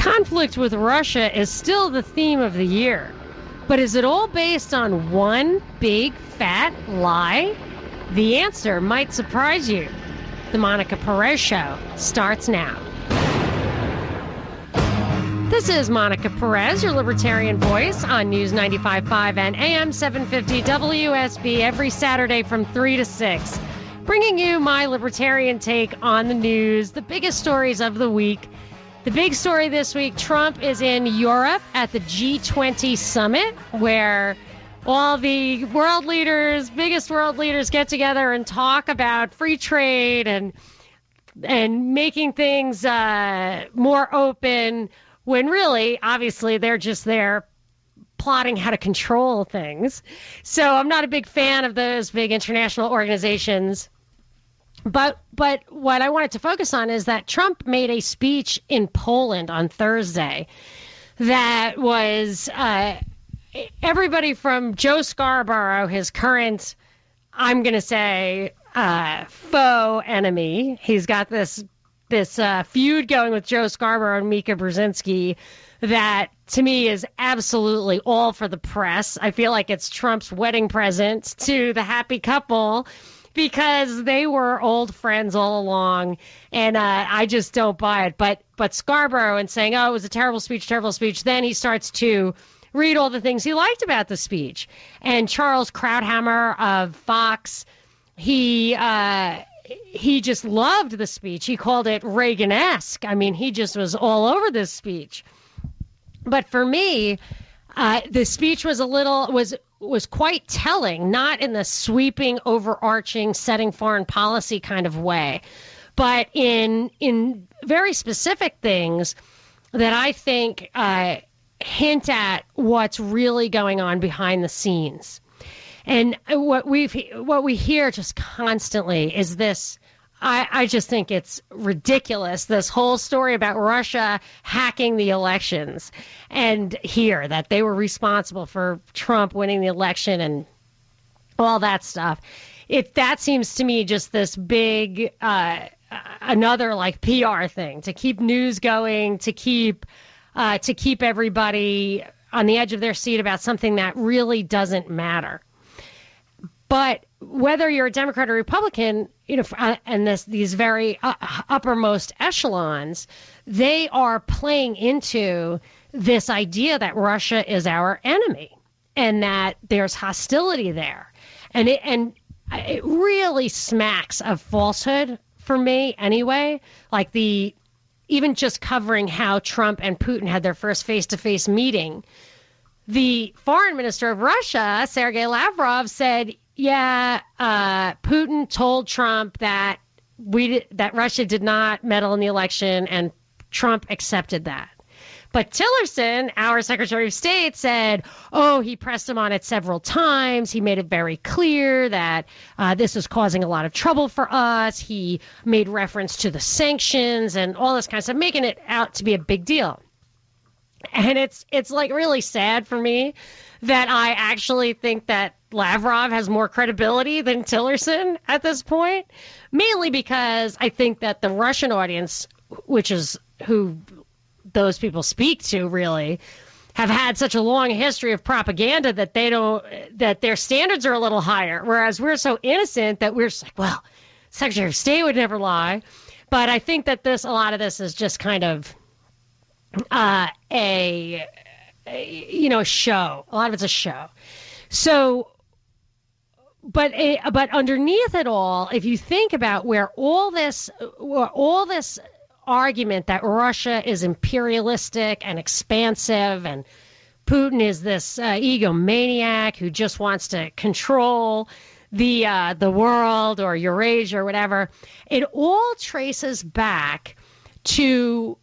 conflict with Russia is still the theme of the year. But is it all based on one big fat lie? The answer might surprise you. The Monica Perez Show starts now. This is Monica Perez, your libertarian voice on News 95.5 and AM 750 WSB every Saturday from 3 to 6. Bringing you my libertarian take on the news, the biggest stories of the week. The big story this week, Trump is in Europe at the G20 summit, where all the world leaders, biggest world leaders, get together and talk about free trade and making things more open, when really, obviously, they're just there plotting how to control things. So I'm not a big fan of those big international organizations. But what I wanted to focus on is that Trump made a speech in Poland on Thursday that was everybody from Joe Scarborough, his current, I'm going to say, faux enemy. He's got this feud going with Joe Scarborough and Mika Brzezinski that, to me, is absolutely all for the press. I feel like it's Trump's wedding present to the happy couple, because they were old friends all along, and I just don't buy it. But Scarborough, and saying, oh, it was a terrible speech, then he starts to read all the things he liked about the speech. And Charles Krauthammer of Fox, he just loved the speech. He called it Reagan-esque. I mean, he just was all over this speech. But for me, the speech was quite telling, not in the sweeping, overarching, setting foreign policy kind of way, but in very specific things that I think hint at what's really going on behind the scenes. And what we hear just constantly is this. I just think it's ridiculous, this whole story about Russia hacking the elections, and here that they were responsible for Trump winning the election and all that stuff. That seems to me just this big another like PR thing to keep news going, to keep everybody on the edge of their seat about something that really doesn't matter. But whether you're a Democrat or Republican, and these very uppermost echelons, they are playing into this idea that Russia is our enemy and that there's hostility there. And it really smacks of falsehood for me anyway. Like even just covering how Trump and Putin had their first face-to-face meeting, the foreign minister of Russia, Sergei Lavrov, said, yeah, Putin told Trump that Russia did not meddle in the election, and Trump accepted that. But Tillerson, our Secretary of State, said, oh, he pressed him on it several times. He made it very clear that this is causing a lot of trouble for us. He made reference to the sanctions and all this kind of stuff, making it out to be a big deal. And it's like really sad for me that I actually think that Lavrov has more credibility than Tillerson at this point, mainly because I think that the Russian audience, which is who those people speak to really, have had such a long history of propaganda that that their standards are a little higher, whereas we're so innocent that we're just like, well, Secretary of State would never lie. But I think that a lot of this is just kind of a show. A lot of it's a show. So, but underneath it all, if you think about where all this argument that Russia is imperialistic and expansive and Putin is this egomaniac who just wants to control the world or Eurasia or whatever, it all traces back to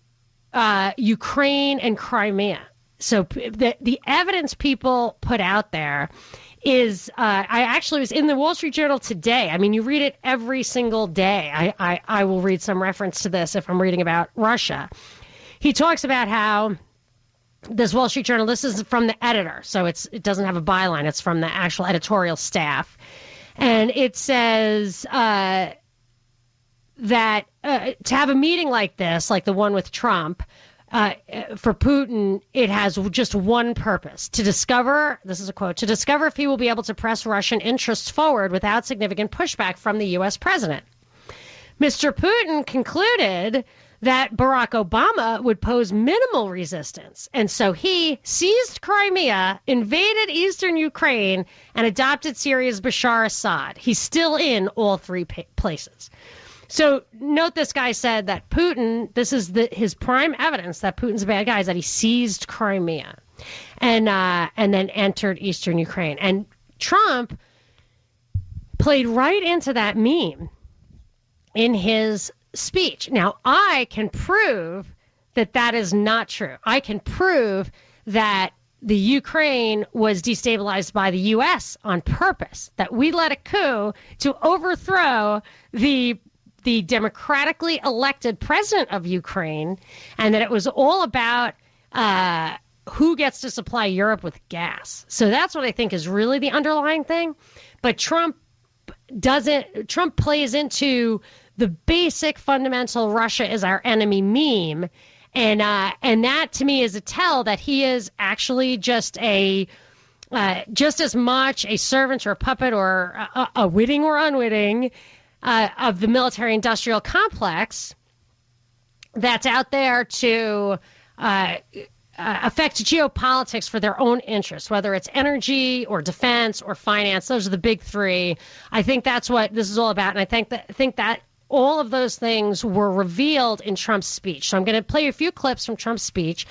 Ukraine and Crimea. So the evidence people put out there is, I actually was in the Wall Street Journal today. I mean, you read it every single day. I will read some reference to this if I'm reading about Russia. He talks about how this Wall Street Journal, this is from the editor, so it doesn't have a byline. It's from the actual editorial staff. And it says that to have a meeting like this, like the one with Trump, for Putin, it has just one purpose: to discover, this is a quote, to discover if he will be able to press Russian interests forward without significant pushback from the U.S. president. Mr. Putin concluded that Barack Obama would pose minimal resistance, and so he seized Crimea, invaded eastern Ukraine, and adopted Syria's Bashar Assad. He's still in all three places. So note this guy said that Putin, this is his prime evidence that Putin's a bad guy, is that he seized Crimea and then entered eastern Ukraine. And Trump played right into that meme in his speech. Now, I can prove that that is not true. I can prove that the Ukraine was destabilized by the U.S. on purpose, that we led a coup to overthrow the democratically elected president of Ukraine, and that it was all about who gets to supply Europe with gas. So that's what I think is really the underlying thing. But Trump plays into the basic fundamental Russia is our enemy meme. And that to me is a tell that he is actually just as much a servant or a puppet or a witting or unwitting of the military-industrial complex that's out there to affect geopolitics for their own interests, whether it's energy or defense or finance. Those are the big three. I think that's what this is all about, and I think that all of those things were revealed in Trump's speech. So I'm going to play a few clips from Trump's speech.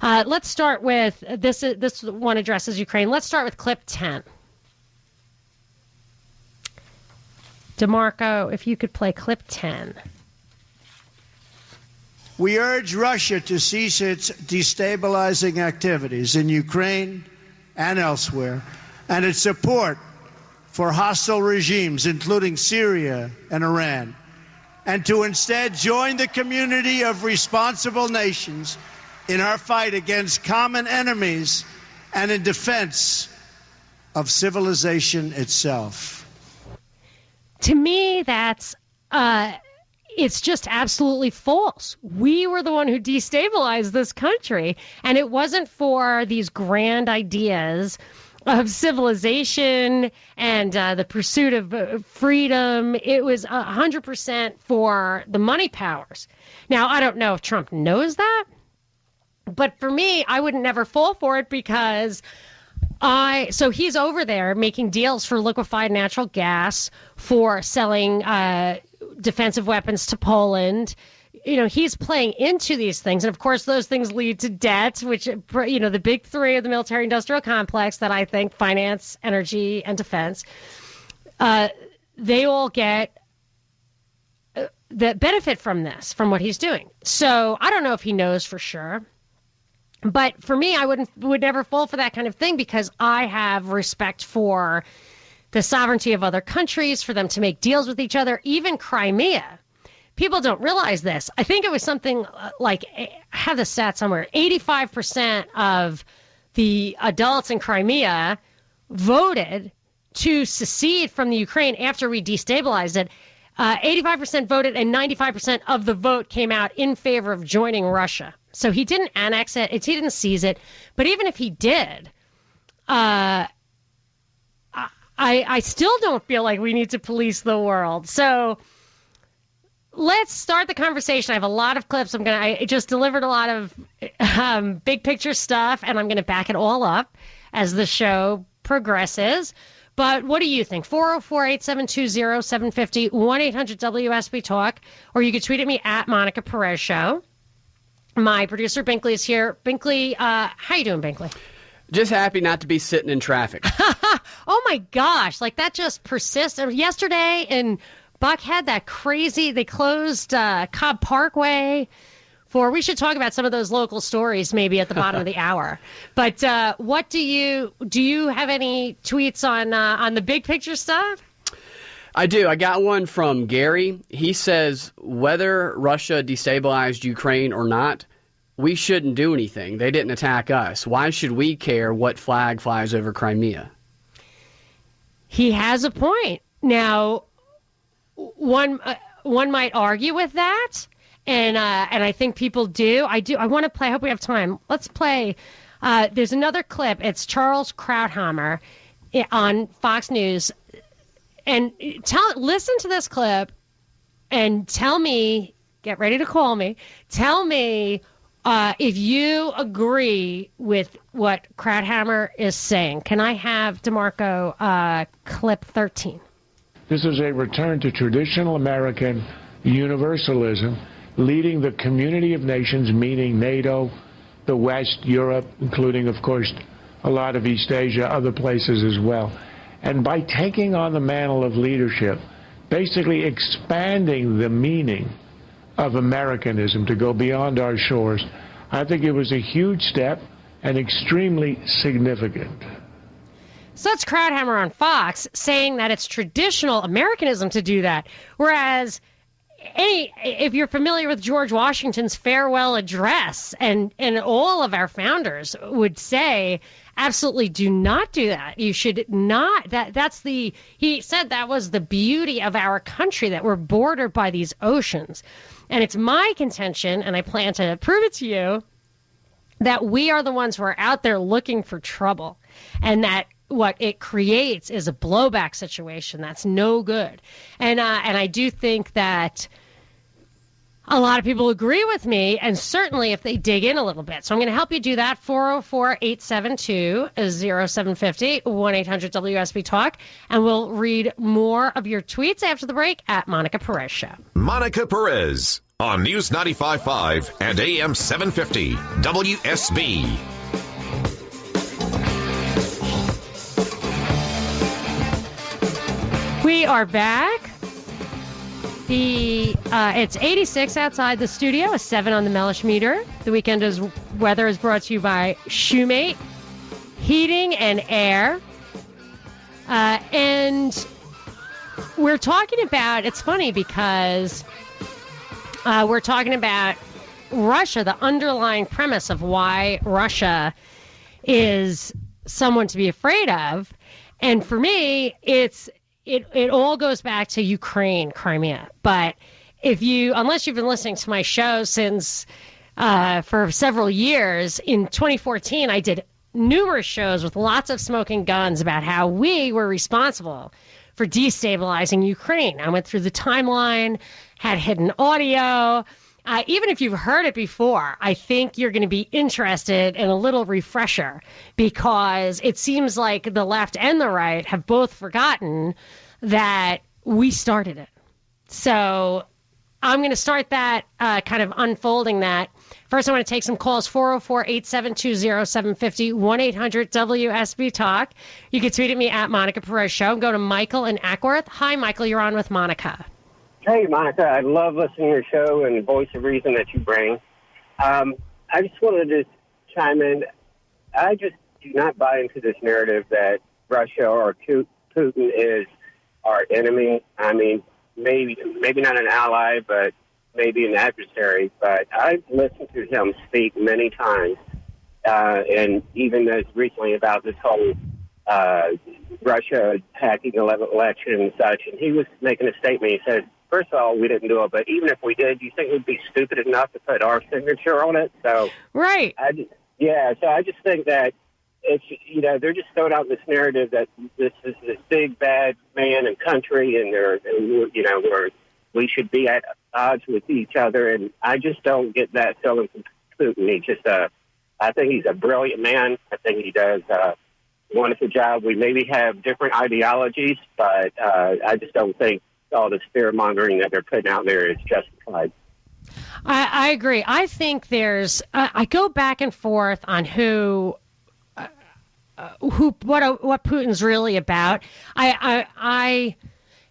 Let's start with this. This one addresses Ukraine. Let's start with clip 10. DeMarco, if you could play clip 10. We urge Russia to cease its destabilizing activities in Ukraine and elsewhere, and its support for hostile regimes, including Syria and Iran, and to instead join the community of responsible nations in our fight against common enemies and in defense of civilization itself. To me, that's it's just absolutely false. We were the one who destabilized this country, and it wasn't for these grand ideas of civilization and the pursuit of freedom. It was 100% for the money powers. Now, I don't know if Trump knows that, but for me, I would never fall for it because so he's over there making deals for liquefied natural gas, for selling defensive weapons to Poland. You know, he's playing into these things. And, of course, those things lead to debt, which, you know, the big three of the military-industrial complex that I think finance, energy, and defense, they all get the benefit from this, from what he's doing. So I don't know if he knows for sure. But for me, I would never fall for that kind of thing because I have respect for the sovereignty of other countries, for them to make deals with each other, even Crimea. People don't realize this. I think it was something like, I have the stat somewhere, 85% of the adults in Crimea voted to secede from the Ukraine after we destabilized it. 85% voted and 95% of the vote came out in favor of joining Russia. So he didn't annex it. He didn't seize it. But even if he did, I still don't feel like we need to police the world. So let's start the conversation. I have a lot of clips. I just delivered a lot of big picture stuff, and I'm going to back it all up as the show progresses. But what do you think? 404-872-0750, 1-800-WSB Talk, or you can tweet at me at Monica Perez Show. My producer, Binkley, is here. Binkley, how you doing, Binkley? Just happy not to be sitting in traffic. Oh, my gosh. Like, that just persists. Yesterday in Buckhead, that crazy, they closed Cobb Parkway. We should talk about some of those local stories maybe at the bottom of the hour. But what do you have any tweets on the big picture stuff? I do. I got one from Gary. He says, whether Russia destabilized Ukraine or not, we shouldn't do anything. They didn't attack us. Why should we care what flag flies over Crimea? He has a point. Now, one might argue with that. And I think people do. I want to play. I hope we have time. Let's play. There's another clip. It's Charles Krauthammer on Fox News. And listen to this clip and tell me, get ready to call me, tell me if you agree with what Krauthammer is saying. Can I have DeMarco clip 13? This is a return to traditional American universalism, leading the community of nations, meaning NATO, the West, Europe, including, of course, a lot of East Asia, other places as well. And by taking on the mantle of leadership, basically expanding the meaning of Americanism to go beyond our shores, I think it was a huge step and extremely significant. So that's Krauthammer on Fox saying that it's traditional Americanism to do that, whereas if you're familiar with George Washington's farewell address, and all of our founders would say, absolutely do not do that. You should not. He said that was the beauty of our country, that we're bordered by these oceans. And it's my contention, and I plan to prove it to you, that we are the ones who are out there looking for trouble, and that what it creates is a blowback situation that's no good. And I do think that a lot of people agree with me, and certainly if they dig in a little bit. So I'm going to help you do that. 404-872-0750, 1-800-WSB-TALK, and we'll read more of your tweets after the break at Monica Perez Show. Monica Perez on News 95.5 and AM 750 WSB. We are back. It's 86 outside the studio, a 7 on the Mellish meter. The weekend's weather is brought to you by Shoemate Heating and Air. And we're talking about, it's funny because we're talking about Russia, the underlying premise of why Russia is someone to be afraid of. And for me, it all goes back to Ukraine, Crimea. But unless you've been listening to my show since for several years, in 2014, I did numerous shows with lots of smoking guns about how we were responsible for destabilizing Ukraine. I went through the timeline, had hidden audio. Even if you've heard it before, I think you're going to be interested in a little refresher, because it seems like the left and the right have both forgotten that we started it. So I'm going to start that, kind of unfolding that. First, I want to take some calls, 404-872-0750, 1-800-WSB-TALK. You can tweet at me at Monica Perez Show. Go to Michael in Ackworth. Hi, Michael. You're on with Monica. Hey, Monica, I love listening to your show and the voice of reason that you bring. I just wanted to chime in. I just do not buy into this narrative that Russia or Putin is our enemy. I mean, maybe not an ally, but maybe an adversary. But I've listened to him speak many times, and even as recently about this whole Russia hacking the election and such. And he was making a statement. He said, first of all, we didn't do it, but even if we did, you think we'd be stupid enough to put our signature on it? So, right. So I just think that it's, they're just throwing out this narrative that this is this big bad man and country, and we should be at odds with each other. And I just don't get that feeling from Putin. I think he's a brilliant man. I think he does a wonderful job. We maybe have different ideologies, but I just don't think all the fear-mongering that they're putting out there is justified. I agree. I think I go back and forth on what Putin's really about.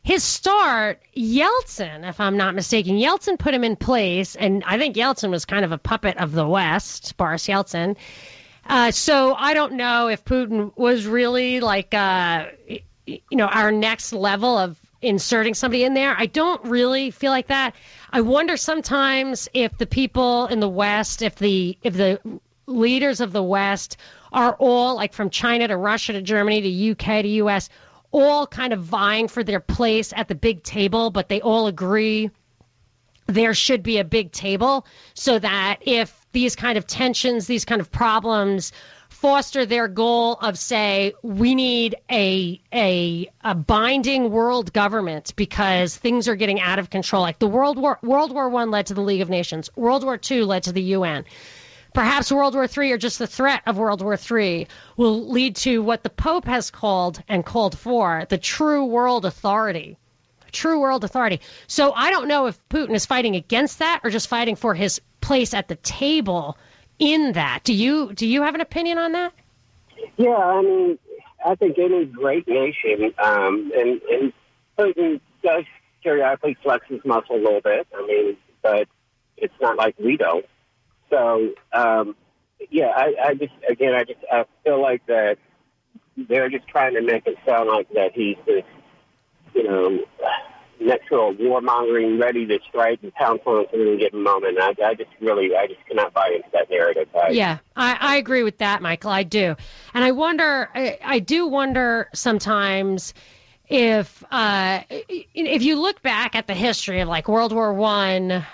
His start, Yeltsin, if I'm not mistaken, Yeltsin put him in place, and I think Yeltsin was kind of a puppet of the West, Boris Yeltsin. So I don't know if Putin was really like, our next level of inserting somebody in there. I don't really feel like that. I wonder sometimes if the people in the West, if the leaders of the West are all, like from China to Russia to Germany to UK to US, all kind of vying for their place at the big table, but they all agree there should be a big table so that if these kind of tensions, these kind of problems foster their goal of, say, we need a binding world government because things are getting out of control. Like the World War I led to the League of Nations. World War II led to the UN. Perhaps World War III, or just the threat of World War III, will lead to what the Pope has called for the true world authority. True world authority. So I don't know if Putin is fighting against that or just fighting for his place at the table in that. Do you have an opinion on that? Yeah, I mean, I think any great nation, and Putin does periodically flex his muscle a little bit. I mean, but it's not like we don't. So, yeah, I feel like that they're just trying to make it sound like that he's this, next to a warmongering, ready to strike and pounce on us at any given moment. I just cannot buy into that narrative. I agree with that, Michael. I do. And I do wonder sometimes if you look back at the history of like World War I,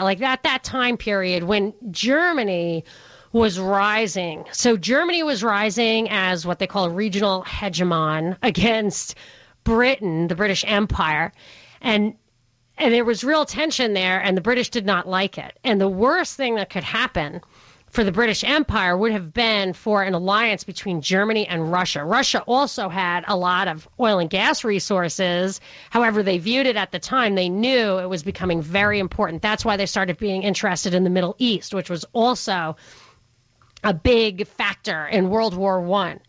like that time period when Germany was rising. So Germany was rising as what they call a regional hegemon against Britain, the British Empire, and there was real tension there, and the British did not like it. And the worst thing that could happen for the British Empire would have been for an alliance between Germany and Russia. Russia also had a lot of oil and gas resources. However, they viewed it at the time. They knew it was becoming very important. That's why they started being interested in the Middle East, which was also a big factor in World War I.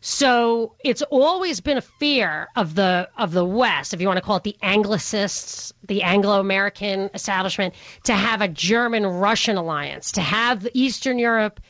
So it's always been a fear of the West, if you want to call it the Anglicists, the Anglo-American establishment, to have a German-Russian alliance, to have Eastern Europe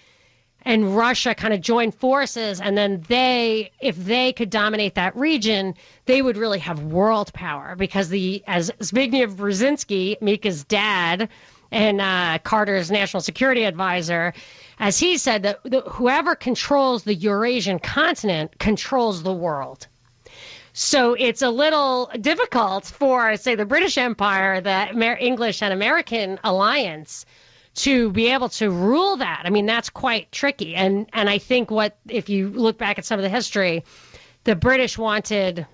and Russia kind of join forces, and then if they could dominate that region, they would really have world power. Because as Zbigniew Brzezinski, Mika's dad, and Carter's national security advisor, as he said, that whoever controls the Eurasian continent controls the world. So it's a little difficult for, say, the British Empire, the English and American alliance, to be able to rule that. I mean, that's quite tricky. And I think if you look back at some of the history, the British wanted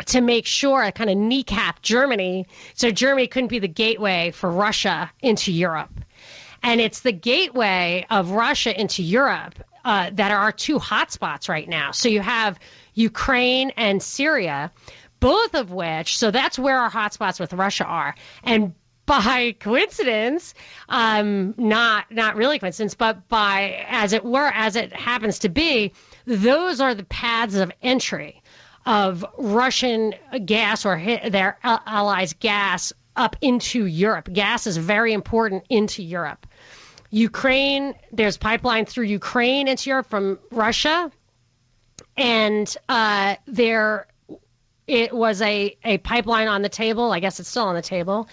to make sure, kind of kneecap Germany, so Germany couldn't be the gateway for Russia into Europe. And it's the gateway of Russia into Europe that are our two hotspots right now. So you have Ukraine and Syria, both of which, so that's where our hotspots with Russia are. And by coincidence, not really coincidence, but by, as it happens to be, those are the paths of entry of Russian gas or their allies' gas up into Europe. Gas is very important into Europe. Ukraine, there's pipeline through Ukraine into Europe from Russia, and it was a pipeline on the table. I guess it's still on the table.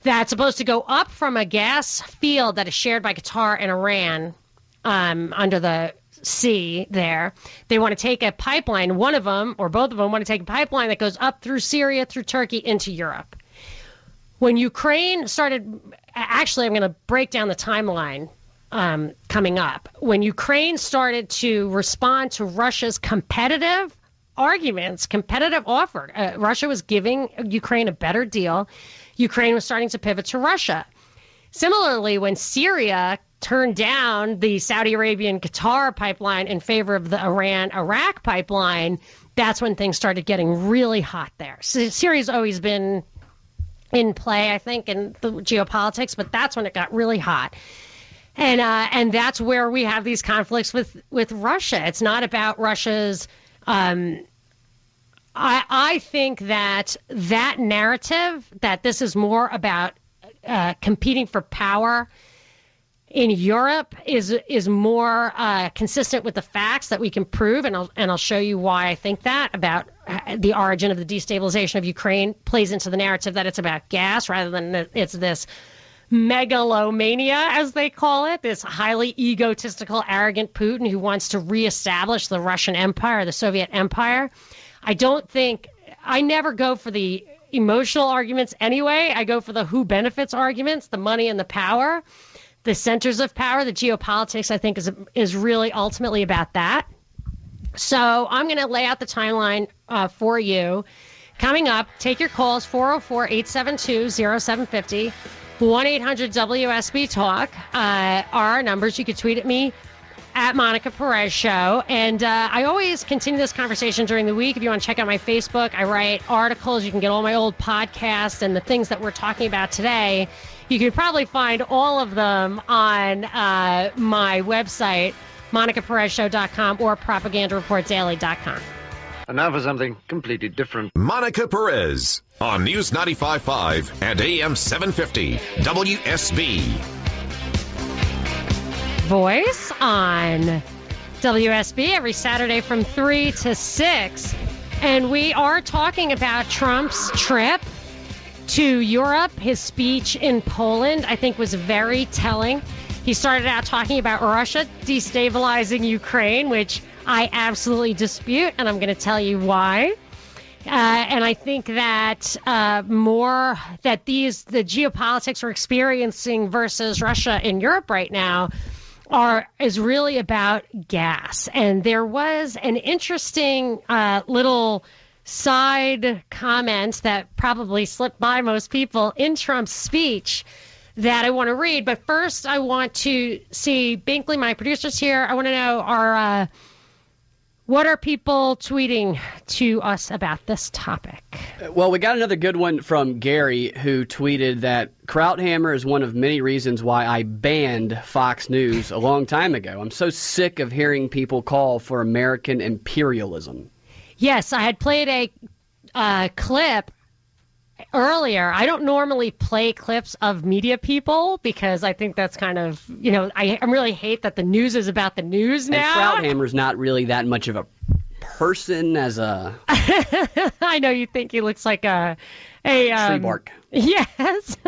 That's supposed to go up from a gas field that is shared by Qatar and Iran under the sea there. They want to take a pipeline, one of them or both of them want to take a pipeline that goes up through Syria, through Turkey, into Europe. When Ukraine started, actually, I'm going to break down the timeline coming up. When Ukraine started to respond to Russia's competitive arguments, competitive offer, Russia was giving Ukraine a better deal. Ukraine was starting to pivot to Russia. Similarly, when Syria turned down the Saudi Arabian Qatar pipeline in favor of the Iran-Iraq pipeline, that's when things started getting really hot there. So Syria's always been in play, I think, in the geopolitics, but that's when it got really hot. And that's where we have these conflicts with Russia. It's not about Russia's I think that narrative, that this is more about competing for power in Europe, is more consistent with the facts that we can prove, and I'll show you why I think that, about the origin of the destabilization of Ukraine plays into the narrative that it's about gas rather than it's this megalomania, as they call it, this highly egotistical, arrogant Putin who wants to reestablish the Russian Empire, the Soviet Empire. I never go for the emotional arguments anyway. I go for the who benefits arguments, the money and the power, the centers of power. The geopolitics, I think, is really ultimately about that. So I'm going to lay out the timeline for you. Coming up, take your calls, 404-872-0750, 1-800-WSB-TALK are our numbers. You can tweet at me at Monica Perez Show. And I always continue this conversation during the week. If you want to check out my Facebook, I write articles. You can get all my old podcasts and the things that we're talking about today. You can probably find all of them on my website, MonicaPerezShow.com or PropagandaReportDaily.com. And now for something completely different. Monica Perez on News 95.5 and AM 750 WSB. Voice on WSB every Saturday from 3 to 6. And we are talking about Trump's trip to Europe. His speech in Poland, I think, was very telling. He started out talking about Russia destabilizing Ukraine, which I absolutely dispute, and I'm going to tell you why. And I think that the geopolitics we're experiencing versus Russia in Europe right now is really about gas. And there was an interesting little side comment that probably slipped by most people in Trump's speech that I want to read. But first, I want to see Binkley, my producer's here. I want to know what are people tweeting to us about this topic? Well, we got another good one from Gary, who tweeted that Krauthammer is one of many reasons why I banned Fox News a long time ago. I'm so sick of hearing people call for American imperialism. Yes, I had played a clip earlier. I don't normally play clips of media people because I think that's kind of, I really hate that the news is about the news now. And Krauthammer's not really that much of a person as a... I know you think he looks like a tree bark. Yes.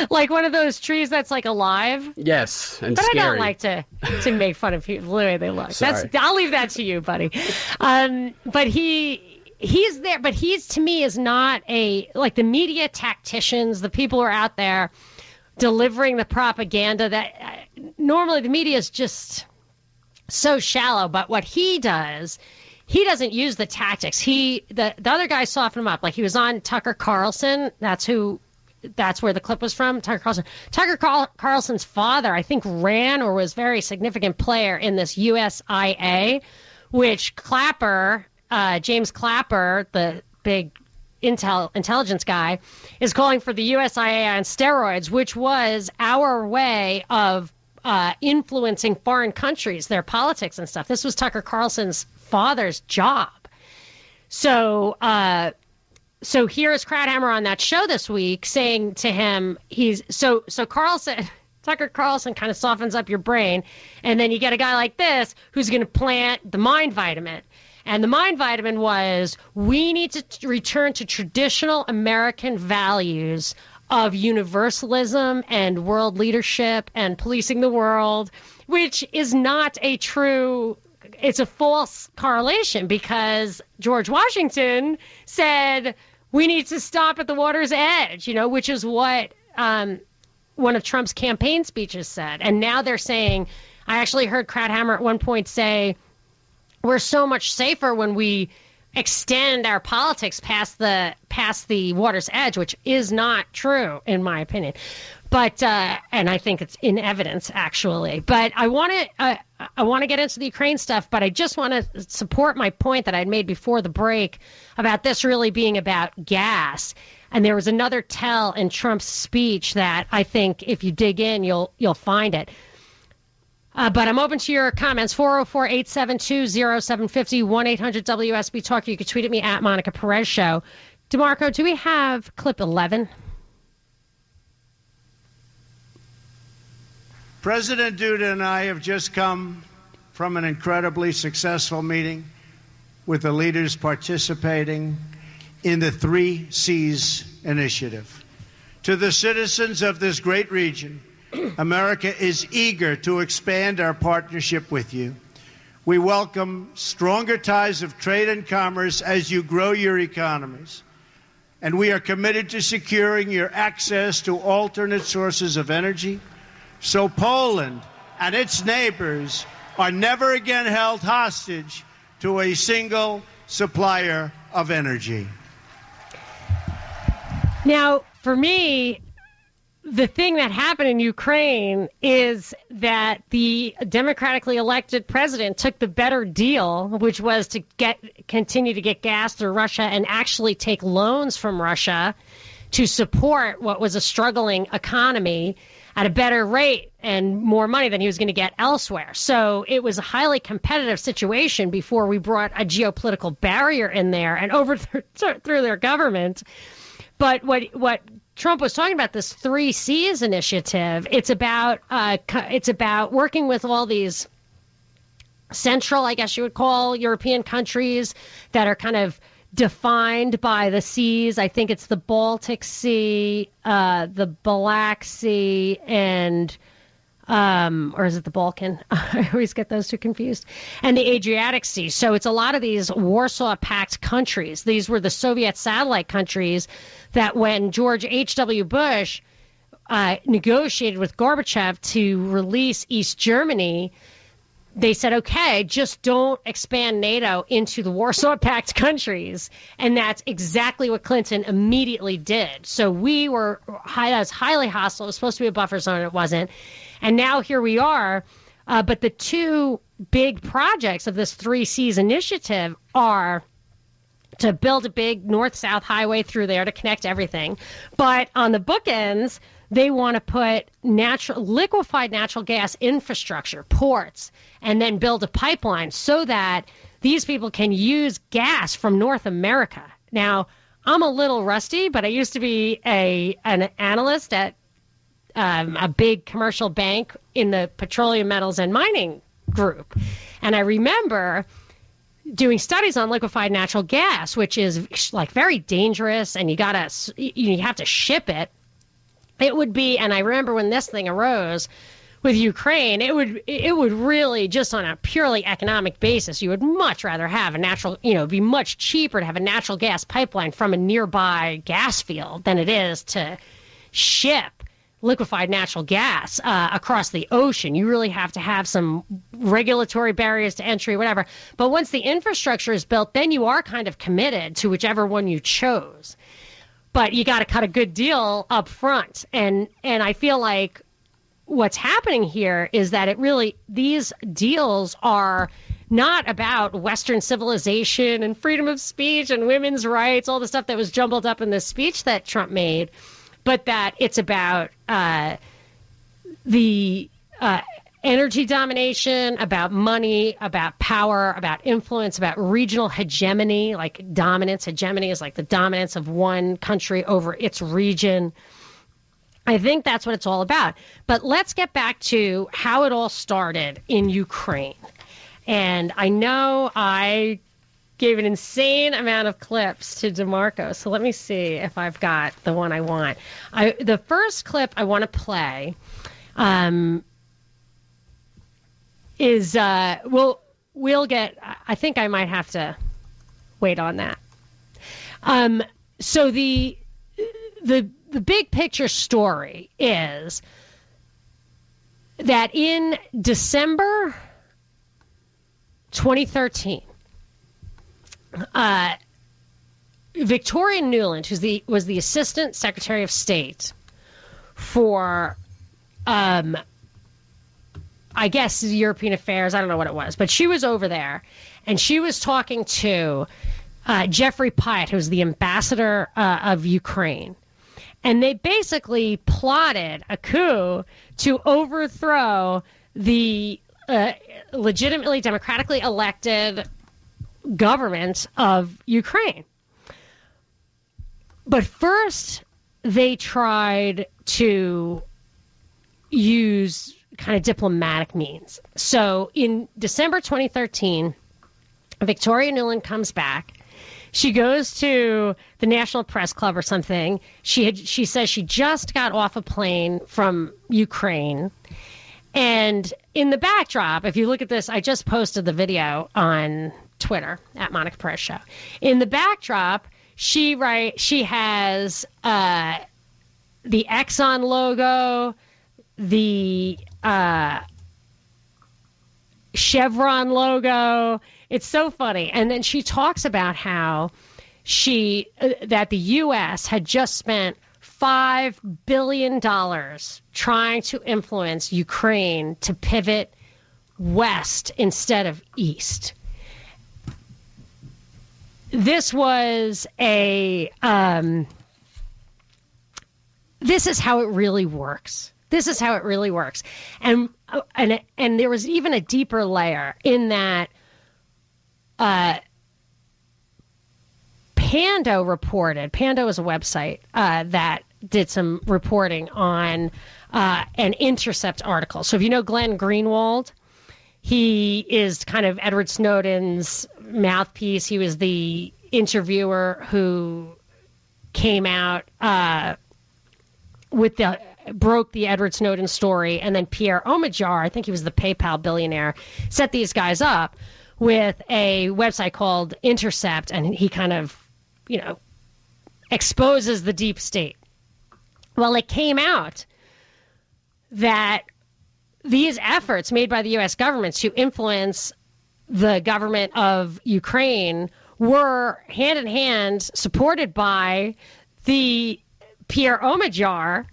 Like one of those trees that's like alive. Yes, and but scary. I don't like to make fun of people the way they look. Sorry. I'll leave that to you, buddy. But he's there, but he's, to me, is not like the media tacticians, the people who are out there delivering the propaganda that normally the media is just so shallow. But what he does, he doesn't use the tactics. The other guy softened him up. Like he was on Tucker Carlson. That's where the clip was from, Tucker Carlson. Tucker Carlson's father, I think, ran or was a very significant player in this USIA, which James Clapper, the big intelligence guy, is calling for the USIA on steroids, which was our way of influencing foreign countries, their politics and stuff. This was Tucker Carlson's father's job. So here is Krauthammer on that show this week saying to him, Tucker Carlson kind of softens up your brain, and then you get a guy like this who's going to plant the mind vitamin. And the mind vitamin was, we need to return to traditional American values of universalism and world leadership and policing the world, which is not it's a false correlation, because George Washington said we need to stop at the water's edge, which is what one of Trump's campaign speeches said. And now they're saying, I actually heard Krauthammer at one point say, we're so much safer when we extend our politics past the water's edge, which is not true, in my opinion. But and I think it's in evidence, actually. But I want to get into the Ukraine stuff, but I just want to support my point that I'd made before the break about this really being about gas. And there was another tell in Trump's speech that I think if you dig in, you'll find it. But I'm open to your comments, 404-872-0750, 1-800-WSB-TALK. You can tweet at me at Monica Perez Show. DeMarco, do we have clip 11? President Duda and I have just come from an incredibly successful meeting with the leaders participating in the 3 C's initiative. To the citizens of this great region, America is eager to expand our partnership with you. We welcome stronger ties of trade and commerce as you grow your economies. and we are committed to securing your access to alternate sources of energy so Poland and its neighbors are never again held hostage to a single supplier of energy. Now, for me, the thing that happened in Ukraine is that the democratically elected president took the better deal, which was to continue to get gas through Russia and actually take loans from Russia to support what was a struggling economy at a better rate and more money than he was going to get elsewhere. So it was a highly competitive situation before we brought a geopolitical barrier in there and overthrew their government. But what Trump was talking about, this 3 C's initiative, it's about working with all these central, I guess you would call, European countries that are kind of defined by the seas. I think it's the Baltic Sea, the Black Sea, and or is it the Balkan? I always get those two confused. And the Adriatic Sea. So it's a lot of these Warsaw Pact countries. These were the Soviet satellite countries that when George H.W. Bush negotiated with Gorbachev to release East Germany, they said, okay, just don't expand NATO into the Warsaw Pact countries. And that's exactly what Clinton immediately did. So we were highly hostile. It was supposed to be a buffer zone. It wasn't. And now here we are. But the two big projects of this 3 C's initiative are to build a big north-south highway through there to connect everything. But on the bookends, they want to put liquefied natural gas infrastructure, ports, and then build a pipeline so that these people can use gas from North America. Now, I'm a little rusty, but I used to be an analyst at a big commercial bank in the petroleum metals and mining group. And I remember doing studies on liquefied natural gas, which is like very dangerous, and you have to ship it. It would be, and I remember when this thing arose with Ukraine, it would really, just on a purely economic basis, you would much rather have it'd be much cheaper to have a natural gas pipeline from a nearby gas field than it is to ship liquefied natural gas across the ocean. You really have to have some regulatory barriers to entry, whatever. But once the infrastructure is built, then you are kind of committed to whichever one you chose. But you got to cut a good deal up front. And I feel like what's happening here is that these deals are not about Western civilization and freedom of speech and women's rights, all the stuff that was jumbled up in the speech that Trump made, but that it's about the energy domination, about money, about power, about influence, about regional hegemony, like dominance. Hegemony is like the dominance of one country over its region. I think that's what it's all about. But let's get back to how it all started in Ukraine. And I know I gave an insane amount of clips to DeMarco, so let me see if I've got the one I want. The first clip I want to play is we'll get. I think I might have to wait on that. So the big picture story is that in December 2013, Victoria Nuland, who was the Assistant Secretary of State for I guess European Affairs, I don't know what it was, but she was over there, and she was talking to Jeffrey Pyatt, who's the ambassador of Ukraine. And they basically plotted a coup to overthrow the legitimately, democratically elected government of Ukraine. But first, they tried to use kind of diplomatic means. So in December 2013, Victoria Nuland comes back. She goes to the National Press Club or something. She says she just got off a plane from Ukraine. And in the backdrop, if you look at this, I just posted the video on Twitter at Monica Perez Show. In the backdrop, She has the Exxon logo, the Chevron logo. It's so funny. And then she talks about how that the U.S. had just spent $5 billion trying to influence Ukraine to pivot west instead of east. This was this is how it really works. This is how it really works. And there was even a deeper layer in that Pando reported. Pando is a website that did some reporting on an Intercept article. So if you know Glenn Greenwald, he is kind of Edward Snowden's mouthpiece. He was the interviewer who came out broke the Edward Snowden story, and then Pierre Omidyar, I think he was the PayPal billionaire, set these guys up with a website called Intercept, and he kind of, exposes the deep state. Well, it came out that these efforts made by the U.S. government to influence the government of Ukraine were hand in hand supported by the Pierre Omidyar,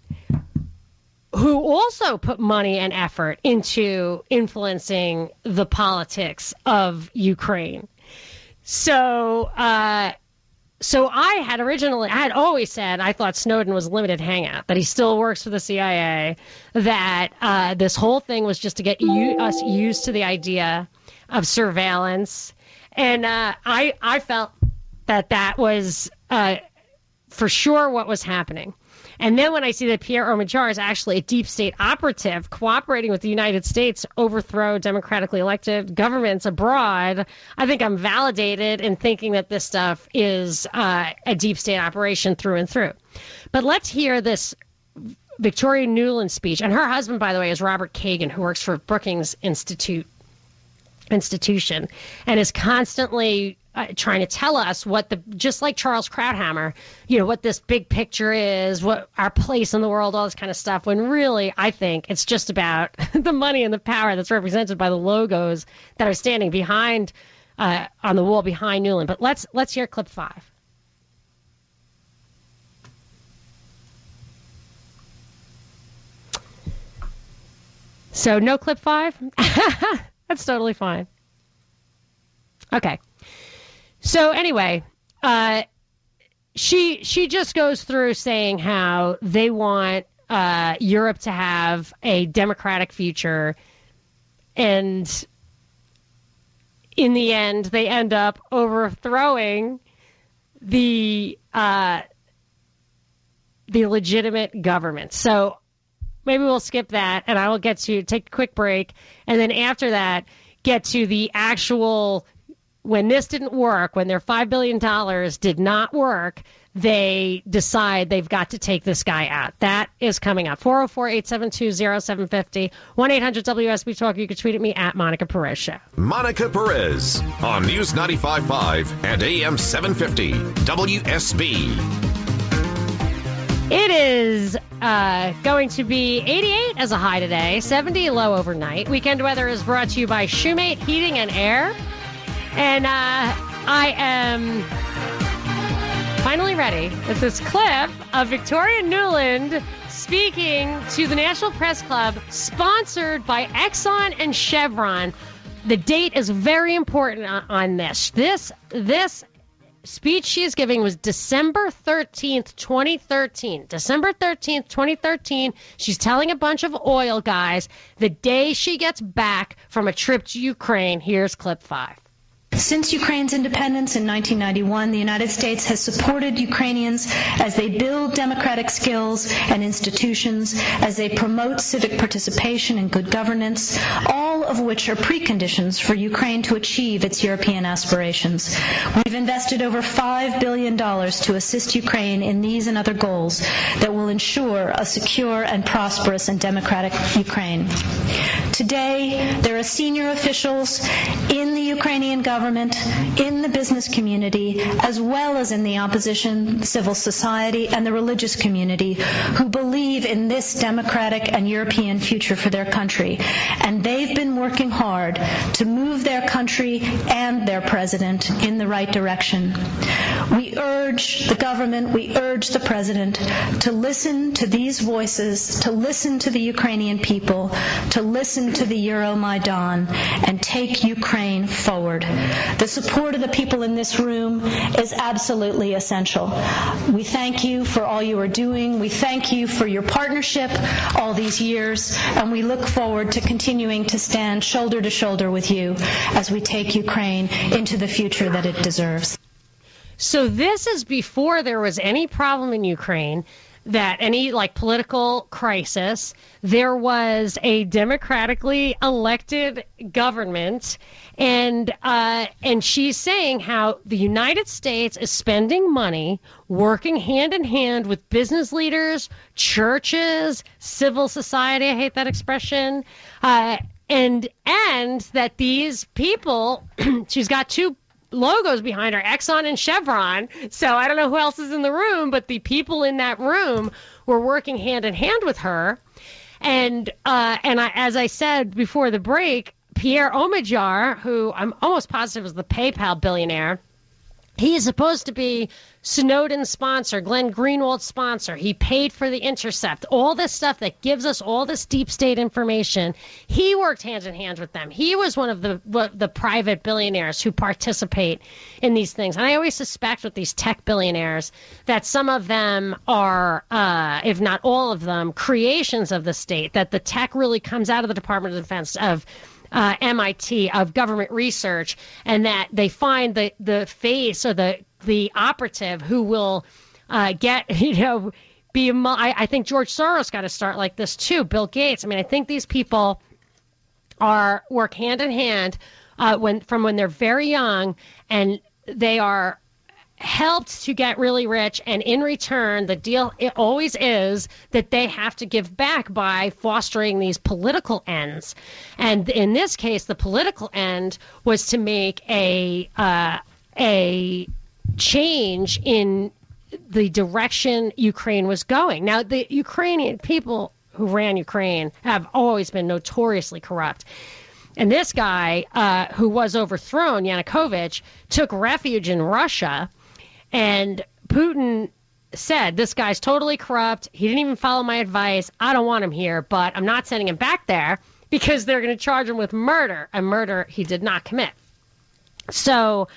who also put money and effort into influencing the politics of Ukraine. So I had always said I thought Snowden was a limited hangout, that he still works for the CIA, that this whole thing was just to get us used to the idea of surveillance. And I felt that was for sure what was happening. And then when I see that Pierre Omidyar is actually a deep state operative cooperating with the United States to overthrow democratically elected governments abroad, I think I'm validated in thinking that this stuff is a deep state operation through and through. But let's hear this Victoria Nuland speech. And her husband, by the way, is Robert Kagan, who works for Brookings Institution and is constantly trying to tell us just like Charles Krauthammer, what this big picture is, what our place in the world, all this kind of stuff, when really I think it's just about the money and the power that's represented by the logos that are standing behind on the wall behind Nuland. But let's hear clip 5. So no clip 5? That's totally fine. Okay. So anyway, she just goes through saying how they want Europe to have a democratic future, and in the end, they end up overthrowing the legitimate government. So maybe we'll skip that, and I will take a quick break, and then after that, get to the actual. When this didn't work, when their $5 billion did not work, they decide they've got to take this guy out. That is coming up. 404-872-0750, 1-800-WSB Talk. You can tweet at me at Monica Perez Show. Monica Perez on News 95.5 and AM 750 WSB. It is going to be 88 as a high today, 70 low overnight. Weekend weather is brought to you by Shoemate Heating and Air. And I am finally ready with this clip of Victoria Nuland speaking to the National Press Club, sponsored by Exxon and Chevron. The date is very important on this. This speech she is giving was December 13th, 2013. December 13th, 2013. She's telling a bunch of oil guys the day she gets back from a trip to Ukraine. Here's clip 5. Since Ukraine's independence in 1991, the United States has supported Ukrainians as they build democratic skills and institutions, as they promote civic participation and good governance, all of which are preconditions for Ukraine to achieve its European aspirations. We've invested over $5 billion to assist Ukraine in these and other goals that will ensure a secure and prosperous and democratic Ukraine. Today, there are senior officials in the Ukrainian government, in the business community, as well as in the opposition, civil society, and the religious community who believe in this democratic and European future for their country. And they've been working hard to move their country and their president in the right direction. We urge the government, we urge the president to listen to these voices, to listen to the Ukrainian people, to listen to the Euromaidan, and take Ukraine forward. The support of the people in this room is absolutely essential. We thank you for all you are doing. We thank you for your partnership all these years, and we look forward to continuing to stand shoulder to shoulder with you as we take Ukraine into the future that it deserves. So this is before there was any problem in Ukraine, that any political crisis. There was a democratically elected government, and she's saying how the United States is spending money, working hand in hand with business leaders, churches, civil society. I hate that expression. And that these people, she's got two logos behind her, Exxon and Chevron. So I don't know who else is in the room, but the people in that room were working hand in hand with her. And as I said before the break, Pierre Omidyar, who I'm almost positive is the PayPal billionaire, he is supposed to be Snowden's sponsor, Glenn Greenwald's sponsor. He paid for The Intercept, all this stuff that gives us all this deep state information. He worked hand in hand with them. He was one of the private billionaires who participate in these things. And I always suspect with these tech billionaires that some of them are, if not all of them, creations of the state, that the tech really comes out of the Department of Defense, of MIT, of government research, and that they find the face or the operative who will get, be I think George Soros got to start like this too, Bill Gates. I mean, I think these people work hand in hand when they're very young, and they are helped to get really rich, and in return the deal it always is that they have to give back by fostering these political ends. And in this case, the political end was to make a change in the direction Ukraine was going. Now, the Ukrainian people who ran Ukraine have always been notoriously corrupt. And this guy who was overthrown, Yanukovych, took refuge in Russia. And Putin said, this guy's totally corrupt. He didn't even follow my advice. I don't want him here, but I'm not sending him back there because they're going to charge him with murder, a murder he did not commit. So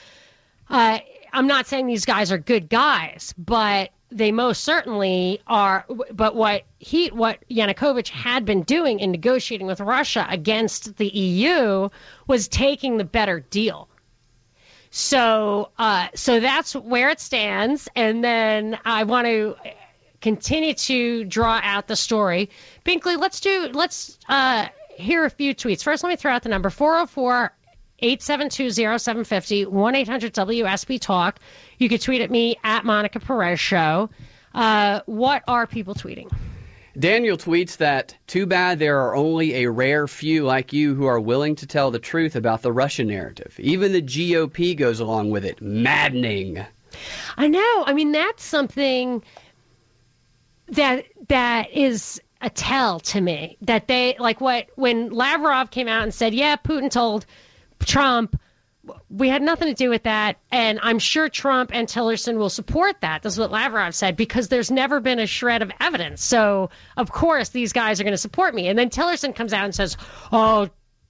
I'm not saying these guys are good guys, but they most certainly are. But what Yanukovych had been doing in negotiating with Russia against the EU was taking the better deal. So that's where it stands. And then I want to continue to draw out the story. Binkley, let's hear a few tweets. First, let me throw out the number 404-872-0750, 1-800-WSB Talk. You can tweet at me at Monica Perez Show. What are people tweeting? Daniel tweets that, too bad there are only a rare few like you who are willing to tell the truth about the Russian narrative. Even the GOP goes along with it. Maddening. I know. I mean, that's something that is a tell to me. That they, when Lavrov came out and said, yeah, Putin told Trump, we had nothing to do with that, and I'm sure Trump and Tillerson will support that. This is what Lavrov said, because there's never been a shred of evidence. So, of course, these guys are going to support me. And then Tillerson comes out and says, oh,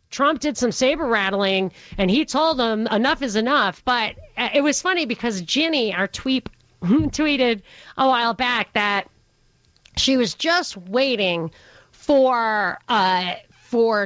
Trump did some saber rattling, and he told them enough is enough. But it was funny because Ginny, our tweet, tweeted a while back that she was just waiting for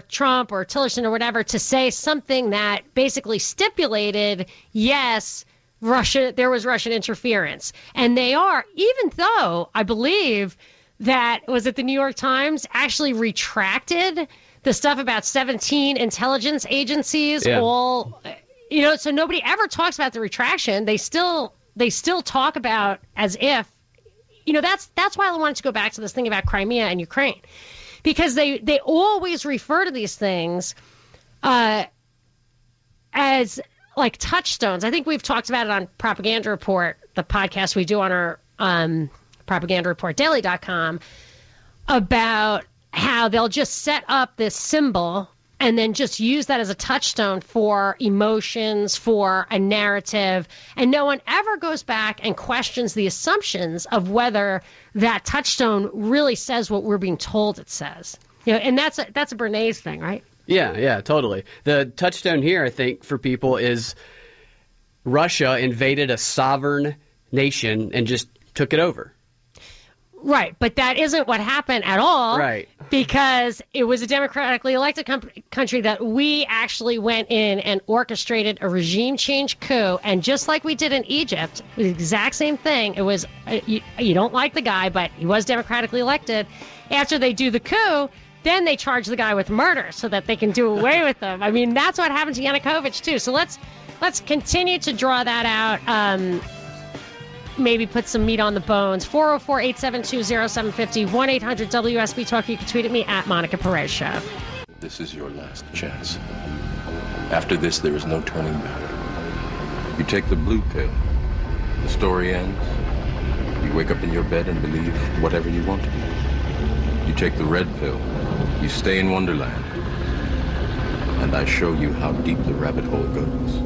Trump or Tillerson or whatever to say something that basically stipulated, yes, there was Russian interference. And they are, even though I believe that, was it the New York Times, actually retracted the stuff about 17 intelligence agencies, all, so nobody ever talks about the retraction. They still talk about as if, that's why I wanted to go back to this thing about Crimea and Ukraine. because they always refer to these things as like touchstones. I think we've talked about it on Propaganda Report, the podcast we do on our propagandareportdaily.com, about how they'll just set up this symbol and then just use that as a touchstone for emotions, for a narrative, and no one ever goes back and questions the assumptions of whether that touchstone really says what we're being told it says. And that's a Bernays thing, right? Yeah, totally. The touchstone here, I think, for people is Russia invaded a sovereign nation and just took it over. Right, but that isn't what happened at all. Right. Because it was a democratically elected country that we actually went in and orchestrated a regime change coup. And just like we did in Egypt, the exact same thing. It was, you don't like the guy, but he was democratically elected. After they do the coup, then they charge the guy with murder so that they can do away with him. I mean, that's what happened to Yanukovych, too. So let's continue to draw that out. Maybe put some meat on the bones. 404-872-0750, 1-800-WSB-TALK. You can tweet at me at Monica Perez Show. This is your last chance. After this, there is no turning back. You take the blue pill. The story ends. You wake up in your bed and believe whatever you want to believe. You take the red pill. You stay in Wonderland. And I show you how deep the rabbit hole goes.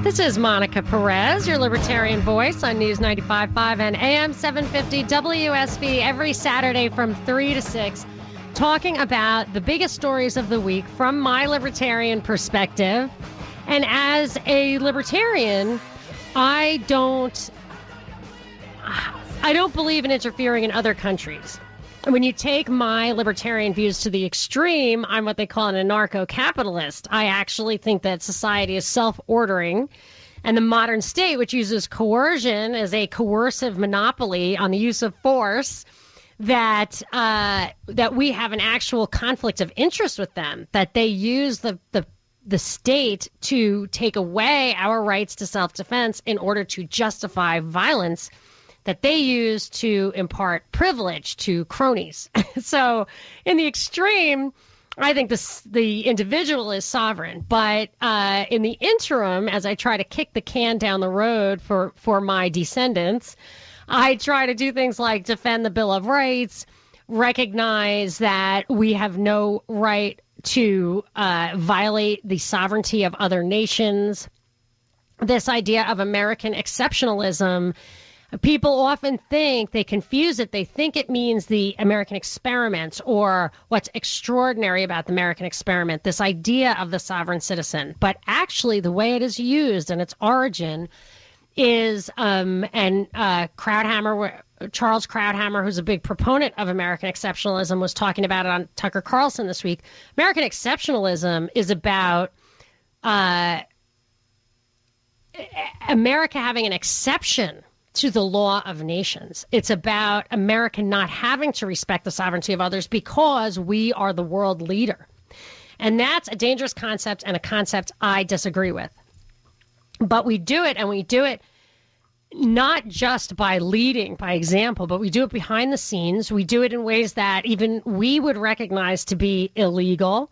This is Monica Perez, your libertarian voice on News 95.5 and AM 750 WSB every Saturday from 3 to 6, talking about the biggest stories of the week from my libertarian perspective. And as a libertarian, I don't believe in interfering in other countries. When you take my libertarian views to the extreme, I'm what they call an anarcho-capitalist. I actually think that society is self-ordering, and the modern state, which uses coercion as a coercive monopoly on the use of force, that we have an actual conflict of interest with them, that they use the state to take away our rights to self-defense in order to justify violence that they use to impart privilege to cronies. So in the extreme, I think the individual is sovereign. But in the interim, as I try to kick the can down the road for my descendants, I try to do things like defend the Bill of Rights, recognize that we have no right to violate the sovereignty of other nations. This idea of American exceptionalism, people often think, they confuse it. They think it means the American experiment or what's extraordinary about the American experiment, this idea of the sovereign citizen. But actually, the way it is used and its origin is, Charles Krauthammer, who's a big proponent of American exceptionalism, was talking about it on Tucker Carlson this week. American exceptionalism is about America having an exception to the law of nations. It's about America not having to respect the sovereignty of others because we are the world leader. And that's a dangerous concept and a concept I disagree with. But we do it, and we do it not just by leading by example, but we do it behind the scenes. We do it in ways that even we would recognize to be illegal.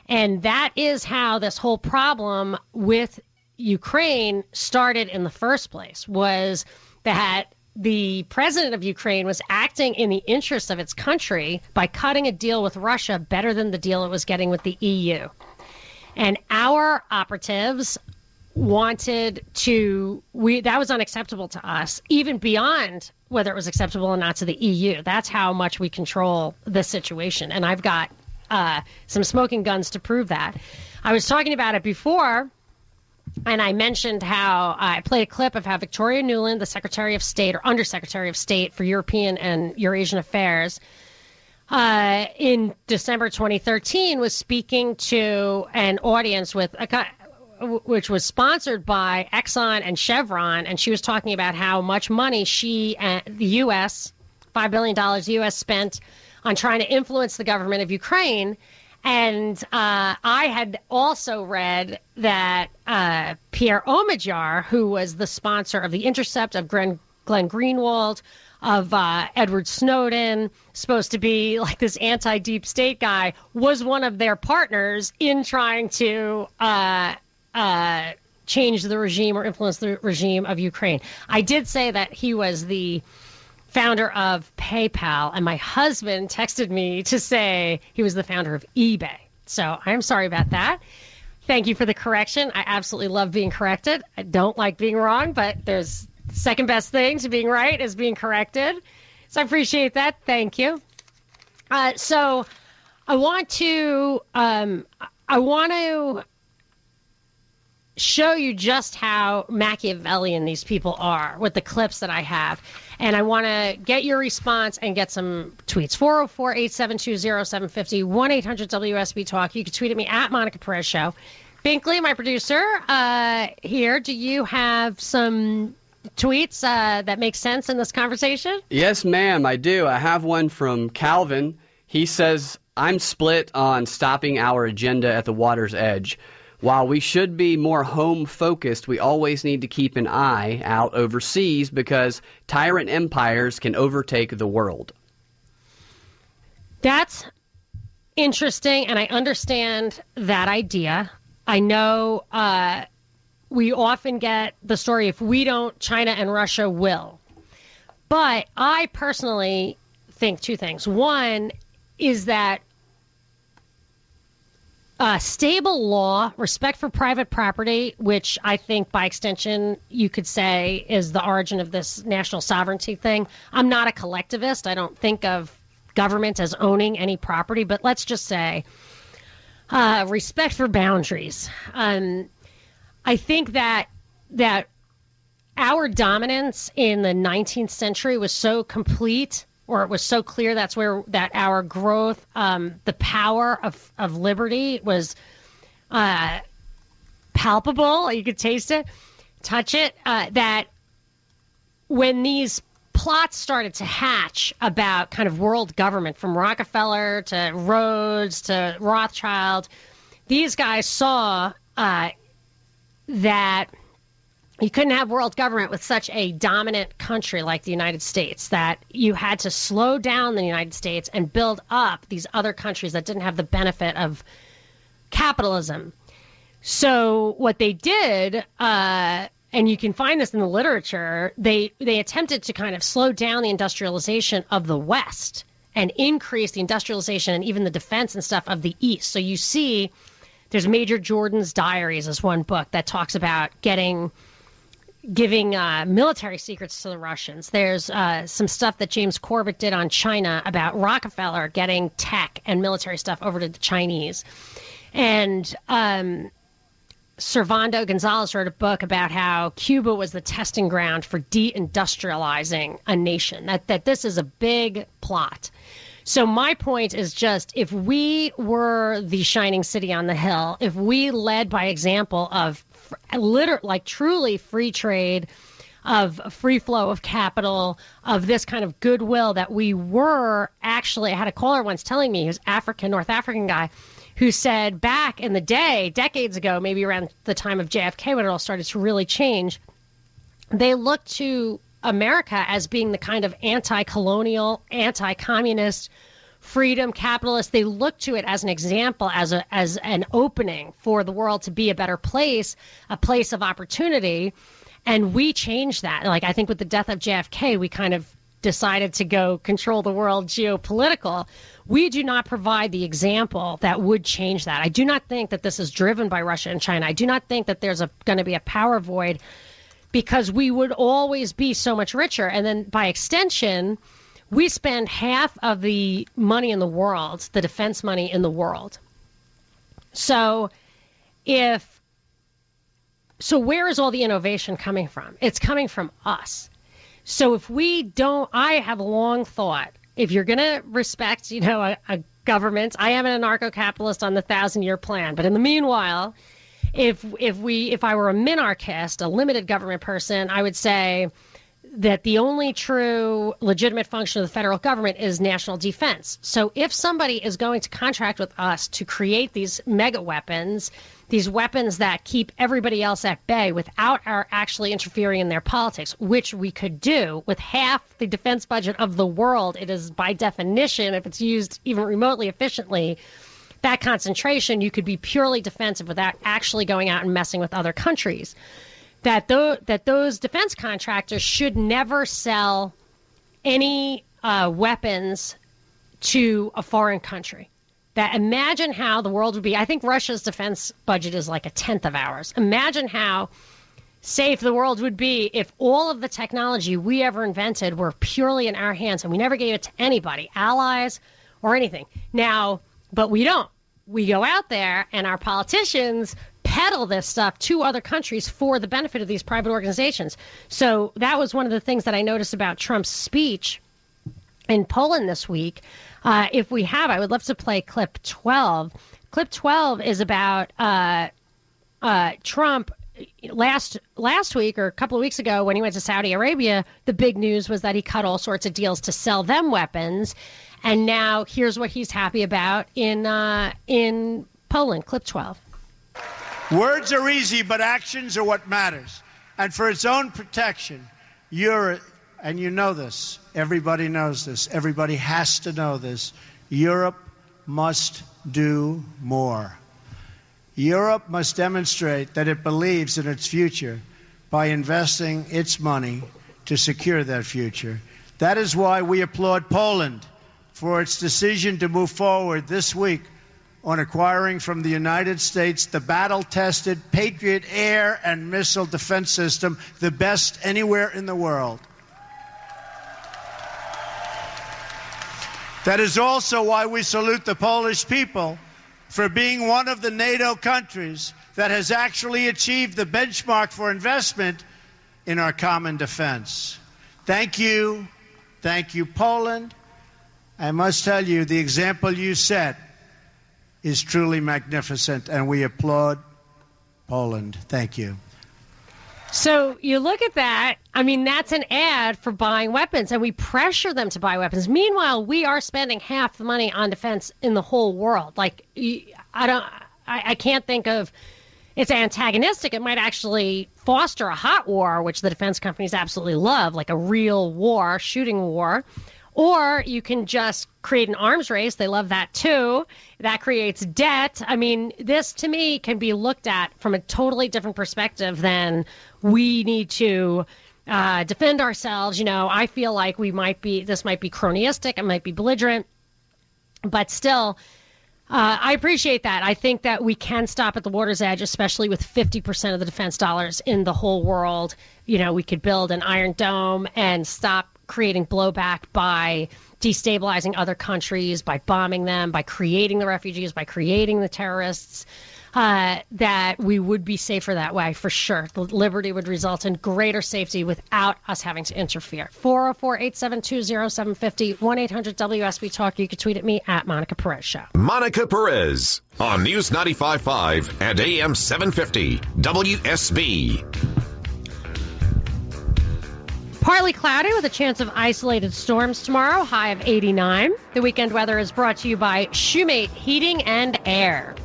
And that is how this whole problem with Ukraine started in the first place, was that the president of Ukraine was acting in the interest of its country by cutting a deal with Russia better than the deal it was getting with the EU. And our operatives wanted to, that was unacceptable to us, even beyond whether it was acceptable or not to the EU. That's how much we control this situation. And I've got some smoking guns to prove that. I was talking about it before, and I mentioned how I played a clip of how Victoria Nuland, the Secretary of State or Undersecretary of State for European and Eurasian Affairs, in December 2013 was speaking to an audience which was sponsored by Exxon and Chevron, and she was talking about how much money she and the U.S., $5 billion the U.S. spent on trying to influence the government of Ukraine. And I had also read that Pierre Omidyar, who was the sponsor of The Intercept, of Glenn Greenwald, Edward Snowden, supposed to be like this anti-deep state guy, was one of their partners in trying to change the regime or influence the regime of Ukraine. I did say that he was the founder of PayPal, and my husband texted me to say he was the founder of eBay. So I'm sorry about that. Thank you for the correction. I absolutely love being corrected. I don't like being wrong, but there's second best thing to being right is being corrected. So I appreciate that. Thank you. So I want to show you just how Machiavellian these people are with the clips that I have. And I want to get your response and get some tweets. 404-872-0750, 1-800-WSB-TALK. You can tweet at me at Monica Perez Show. Binkley, my producer, here. Do you have some tweets that make sense in this conversation? Yes, ma'am, I do. I have one from Calvin. He says, I'm split on stopping our agenda at the water's edge. While we should be more home-focused, we always need to keep an eye out overseas because tyrant empires can overtake the world. That's interesting, and I understand that idea. I know we often get the story, if we don't, China and Russia will. But I personally think two things. One is that stable law, respect for private property, which I think by extension you could say is the origin of this national sovereignty thing. I'm not a collectivist. I don't think of government as owning any property, but let's just say respect for boundaries. I think that our dominance in the 19th century was so complete, or it was so clear that our growth, the power of liberty was palpable. You could taste it, touch it, that when these plots started to hatch about kind of world government, from Rockefeller to Rhodes to Rothschild, these guys saw that you couldn't have world government with such a dominant country like the United States, that you had to slow down the United States and build up these other countries that didn't have the benefit of capitalism. So what they did, and you can find this in the literature, they attempted to kind of slow down the industrialization of the West and increase the industrialization and even the defense and stuff of the East. So you see, there's Major Jordan's Diaries as one book that talks about giving military secrets to the Russians. There's some stuff that James Corbett did on China about Rockefeller getting tech and military stuff over to the Chinese. And Servando Gonzalez wrote a book about how Cuba was the testing ground for deindustrializing a nation, that this is a big plot. So my point is just, if we were the shining city on the hill, if we led by example of truly free trade, of free flow of capital, of this kind of goodwill that we were actually, I had a caller once telling me, who's North African guy, who said back in the day, decades ago, maybe around the time of JFK when it all started to really change, they looked to America as being the kind of anti-colonial, anti-communist, freedom capitalist. They looked to it as an example, as an opening for the world to be a better place, a place of opportunity. And we changed that. Like, I think with the death of JFK, we kind of decided to go control the world geopolitical. We do not provide the example that would change that. I do not think that this is driven by Russia and China. I do not think that there's going to be a power void, because we would always be so much richer. And then by extension, we spend half of the money in the world, the defense money in the world. So where is all the innovation coming from? It's coming from us. So if we don't, I have long thought, if you're going to respect, a government, I am an anarcho-capitalist on the 1,000-year plan, but in the meanwhile, if I were a minarchist, a limited government person, I would say that the only true legitimate function of the federal government is national defense. So if somebody is going to contract with us to create these mega weapons, these weapons that keep everybody else at bay without our actually interfering in their politics, which we could do with half the defense budget of the world, it is by definition, if it's used even remotely efficiently, that concentration, you could be purely defensive without actually going out and messing with other countries. That those defense contractors should never sell any weapons to a foreign country. That imagine how the world would be. I think Russia's defense budget is like a tenth of ours. Imagine how safe the world would be if all of the technology we ever invented were purely in our hands and we never gave it to anybody, allies or anything. Now, but we don't. We go out there and our politicians peddle this stuff to other countries for the benefit of these private organizations. So that was one of the things that I noticed about Trump's speech in Poland this week. If we have, I would love to play clip 12. Clip 12 is about Trump last week or a couple of weeks ago when he went to Saudi Arabia. The big news was that he cut all sorts of deals to sell them weapons. And now here's what he's happy about in Poland. Clip 12. Words are easy, but actions are what matters. And for its own protection, and you know this, everybody knows this, everybody has to know this, Europe must do more. Europe must demonstrate that it believes in its future by investing its money to secure that future. That is why we applaud Poland for its decision to move forward this week on acquiring from the United States the battle-tested Patriot air and missile defense system, the best anywhere in the world. That is also why we salute the Polish people for being one of the NATO countries that has actually achieved the benchmark for investment in our common defense. Thank you. Thank you, Poland. I must tell you, the example you set is truly magnificent, and we applaud Poland. Thank you. So you look at that, I mean, that's an ad for buying weapons, and we pressure them to buy weapons. Meanwhile, we are spending half the money on defense in the whole world. Like, I can't think of, it's antagonistic. It might actually foster a hot war, which the defense companies absolutely love, like a real war, shooting war. Or you can just create an arms race. They love that, too. That creates debt. I mean, this, to me, can be looked at from a totally different perspective than we need to defend ourselves. You know, I feel like this might be cronyistic. It might be belligerent. But still, I appreciate that. I think that we can stop at the water's edge, especially with 50% of the defense dollars in the whole world. You know, we could build an Iron Dome and stop creating blowback by destabilizing other countries, by bombing them, by creating the refugees, by creating the terrorists, that we would be safer that way, for sure. The liberty would result in greater safety without us having to interfere. 404-872-0750, 1-800-WSB Talk. You can tweet at me at Monica Perez Show. Monica Perez on News 95.5 and AM 750 WSB. Partly cloudy with a chance of isolated storms tomorrow, high of 89. The weekend weather is brought to you by Shoemate Heating and Air.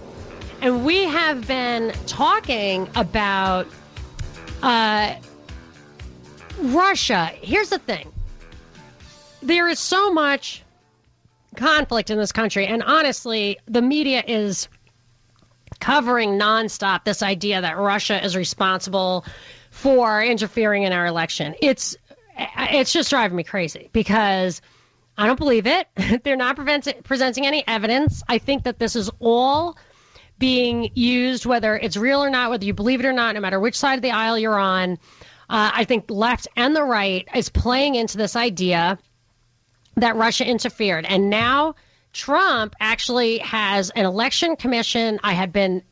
And we have been talking about Russia. Here's the thing. There is so much conflict in this country, and honestly, the media is covering nonstop this idea that Russia is responsible for interfering in our election. It's just driving me crazy because I don't believe it. They're not presenting any evidence. I think that this is all being used, whether it's real or not, whether you believe it or not, no matter which side of the aisle you're on. I think the left and the right is playing into this idea that Russia interfered. And now Trump actually has an election commission. I had been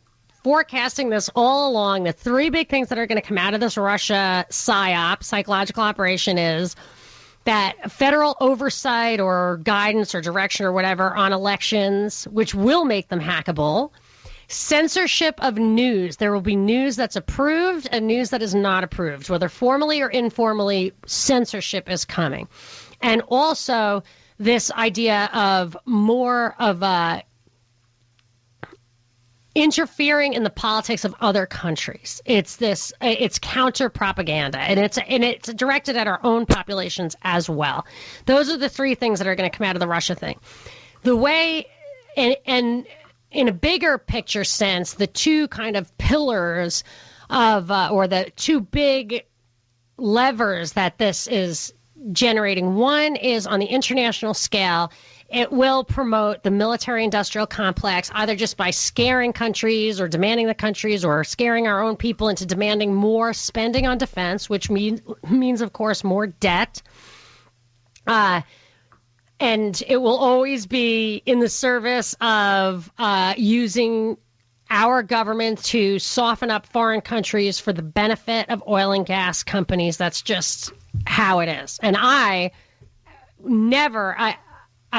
forecasting this all along. The three big things that are going to come out of this Russia PSYOP, psychological operation, is that federal oversight or guidance or direction or whatever on elections, which will make them hackable, censorship of news. There will be news that's approved and news that is not approved. Whether formally or informally, censorship is coming. And also this idea of more of interfering in the politics of other countries. It's counter propaganda, and it's directed at our own populations as well. Those are the three things that are going to come out of the Russia thing. The way, and in a bigger picture sense, the two kind of pillars of, or the two big levers that this is generating. One is on the international scale. It will promote the military-industrial complex, either just by scaring countries or demanding the countries or scaring our own people into demanding more spending on defense, which means, of course, more debt. And it will always be in the service of using our government to soften up foreign countries for the benefit of oil and gas companies. That's just how it is. And I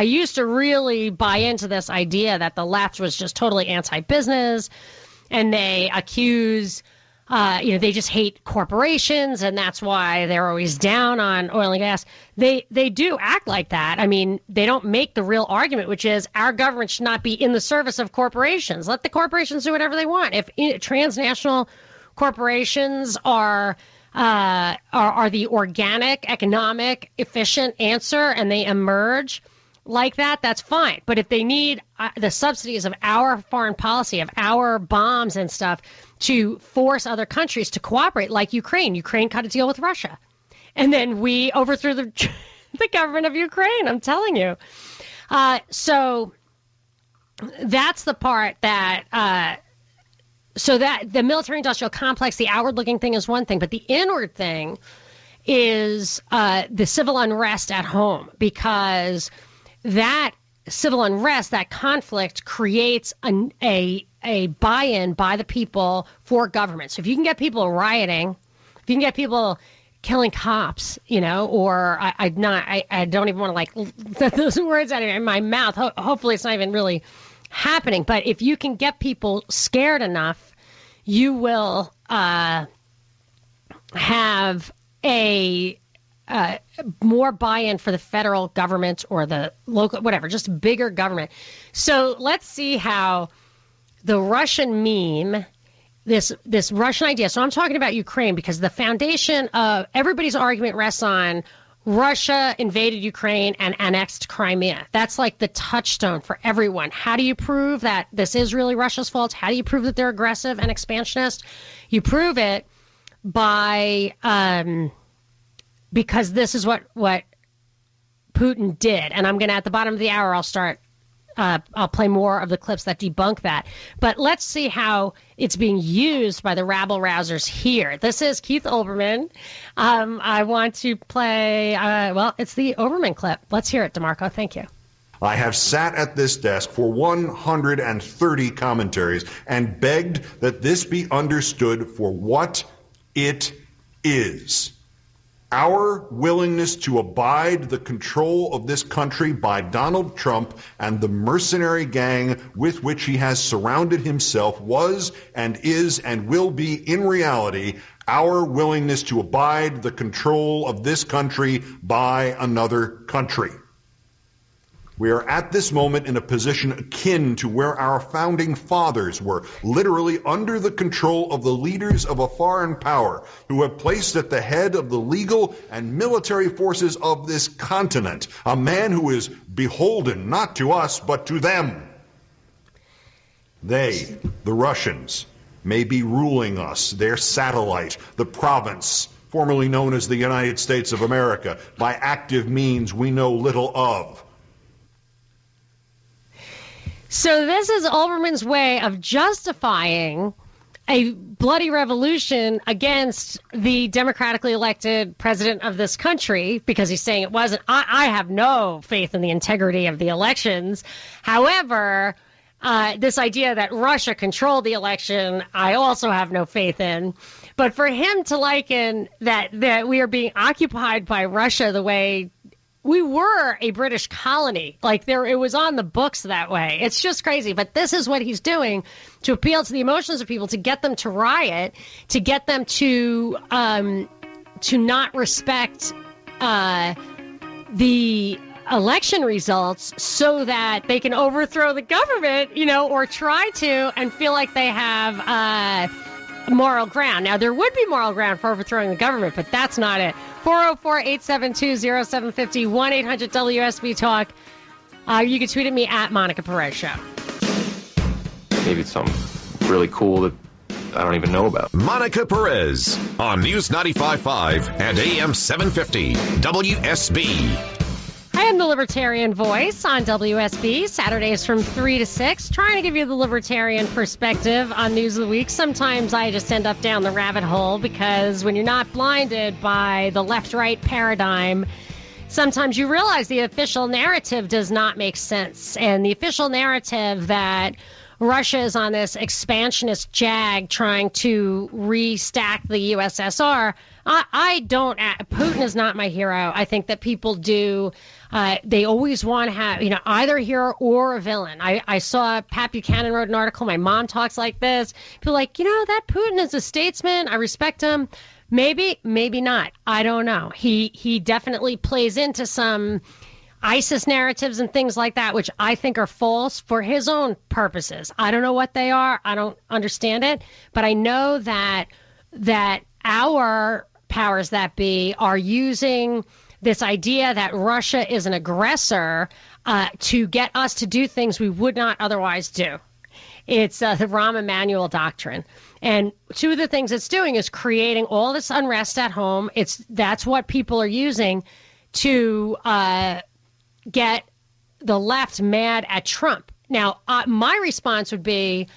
used to really buy into this idea that the left was just totally anti-business, and they accuse, they just hate corporations, and that's why they're always down on oil and gas. They do act like that. I mean, they don't make the real argument, which is our government should not be in the service of corporations. Let the corporations do whatever they want. If transnational corporations are the organic, economic, efficient answer, and they emerge like that, that's fine. But if they need the subsidies of our foreign policy, of our bombs and stuff, to force other countries to cooperate, like Ukraine cut a deal with Russia. And then we overthrew the government of Ukraine, I'm telling you. So that's the part that... So that the military-industrial complex, the outward-looking thing is one thing, but the inward thing is the civil unrest at home, because that civil unrest, that conflict, creates a buy-in by the people for government. So if you can get people rioting, if you can get people killing cops, or I don't even want to let those words out of my mouth. Hopefully it's not even really happening. But if you can get people scared enough, you will have a more buy-in for the federal government or the local, whatever, just bigger government. So let's see how the Russian meme, this Russian idea. So I'm talking about Ukraine because the foundation of everybody's argument rests on Russia invaded Ukraine and annexed Crimea. That's like the touchstone for everyone. How do you prove that this is really Russia's fault? How do you prove that they're aggressive and expansionist? You prove it by because this is what Putin did. And I'm going to, at the bottom of the hour, I'll play more of the clips that debunk that. But let's see how it's being used by the rabble-rousers here. This is Keith Olbermann. I want to play, it's the Olbermann clip. Let's hear it, DeMarco. Thank you. I have sat at this desk for 130 commentaries and begged that this be understood for what it is. Our willingness to abide the control of this country by Donald Trump and the mercenary gang with which he has surrounded himself was and is and will be in reality our willingness to abide the control of this country by another country. We are at this moment in a position akin to where our founding fathers were, literally under the control of the leaders of a foreign power who have placed at the head of the legal and military forces of this continent a man who is beholden not to us but to them. They, the Russians, may be ruling us, their satellite, the province, formerly known as the United States of America, by active means we know little of. So this is Olbermann's way of justifying a bloody revolution against the democratically elected president of this country, because he's saying it wasn't. I have no faith in the integrity of the elections. However, this idea that Russia controlled the election, I also have no faith in. But for him to liken that we are being occupied by Russia the way we were a British colony. Like it was on the books that way. It's just crazy. But this is what he's doing to appeal to the emotions of people, to get them to riot, to get them to not respect the election results so that they can overthrow the government, or try to, and feel like they have moral ground. Now, there would be moral ground for overthrowing the government, but that's not it. 404-872-0750, 1-800-WSB-TALK. You can tweet at me at Monica Perez Show. Maybe it's something really cool that I don't even know about. Monica Perez on News 95.5 and AM 750 WSB. I am the Libertarian Voice on WSB, Saturdays from 3 to 6, trying to give you the libertarian perspective on News of the Week. Sometimes I just end up down the rabbit hole because when you're not blinded by the left-right paradigm, sometimes you realize the official narrative does not make sense. And the official narrative that Russia is on this expansionist jag trying to restack the USSR, I don't. Putin is not my hero. I think that people do. They always want to have, either a hero or a villain. I saw Pat Buchanan wrote an article. My mom talks like this. People are like, that Putin is a statesman. I respect him. Maybe, maybe not. I don't know. He definitely plays into some ISIS narratives and things like that, which I think are false for his own purposes. I don't know what they are. I don't understand it. But I know that our powers that be are using this idea that Russia is an aggressor to get us to do things we would not otherwise do. It's the Rahm Emanuel doctrine. And two of the things it's doing is creating all this unrest at home. That's what people are using to get the left mad at Trump. Now, my response would be,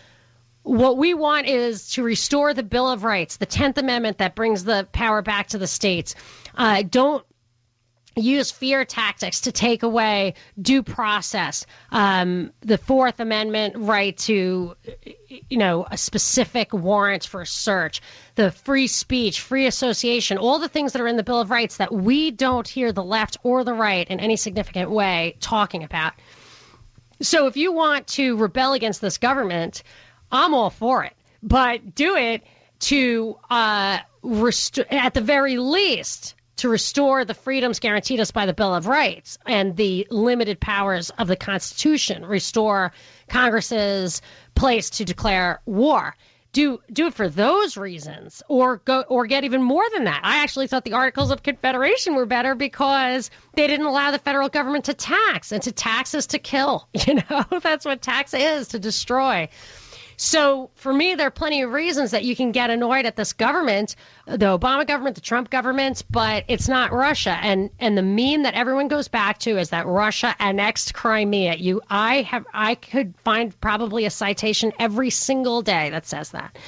what we want is to restore the Bill of Rights, the 10th Amendment that brings the power back to the states. Don't use fear tactics to take away due process, the Fourth Amendment right to, a specific warrant for a search, the free speech, free association, all the things that are in the Bill of Rights that we don't hear the left or the right in any significant way talking about. So if you want to rebel against this government, I'm all for it, but do it to at the very least, to restore the freedoms guaranteed us by the Bill of Rights and the limited powers of the Constitution, restore Congress's place to declare war. Do it for those reasons, or get even more than that. I actually thought the Articles of Confederation were better because they didn't allow the federal government to tax, and to tax is to kill. That's what tax is, to destroy. So for me, there are plenty of reasons that you can get annoyed at this government, the Obama government, the Trump government, but it's not Russia. And the meme that everyone goes back to is that Russia annexed Crimea. I could find probably a citation every single day that says that.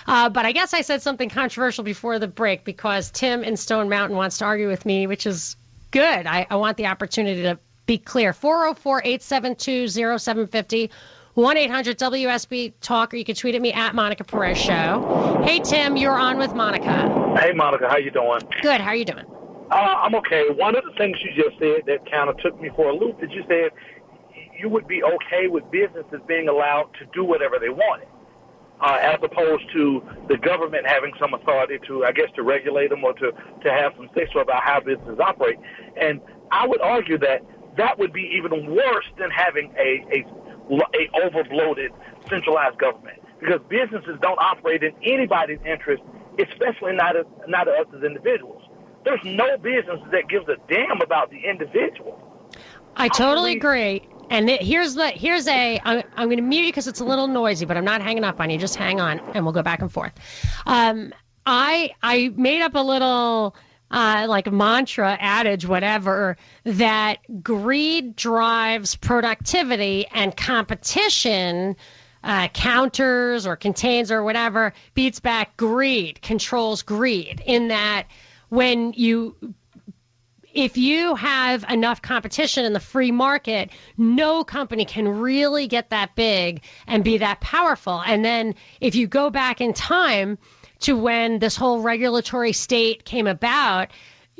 But I guess I said something controversial before the break because Tim in Stone Mountain wants to argue with me, which is good. I want the opportunity to be clear. 404-872-0750. 1-800-WSB-TALK, or you can tweet at me at Monica Perez Show. Hey, Tim, you're on with Monica. Hey, Monica, how you doing? Good. How are you doing? I'm okay. One of the things you just said that kind of took me for a loop is you said you would be okay with businesses being allowed to do whatever they wanted, as opposed to the government having some authority to, I guess, to regulate them or to have some say-so about how businesses operate. And I would argue that would be even worse than having a overbloated centralized government, because businesses don't operate in anybody's interest, especially not us as individuals. There's no business that gives a damn about the individual. I totally agree. And I'm going to mute you because it's a little noisy, but I'm not hanging up on you. Just hang on, and we'll go back and forth. I made up a little like mantra, adage, whatever, that greed drives productivity and competition counters or contains or whatever, beats back greed, controls greed, in that if you have enough competition in the free market, no company can really get that big and be that powerful. And then if you go back in time to when this whole regulatory state came about,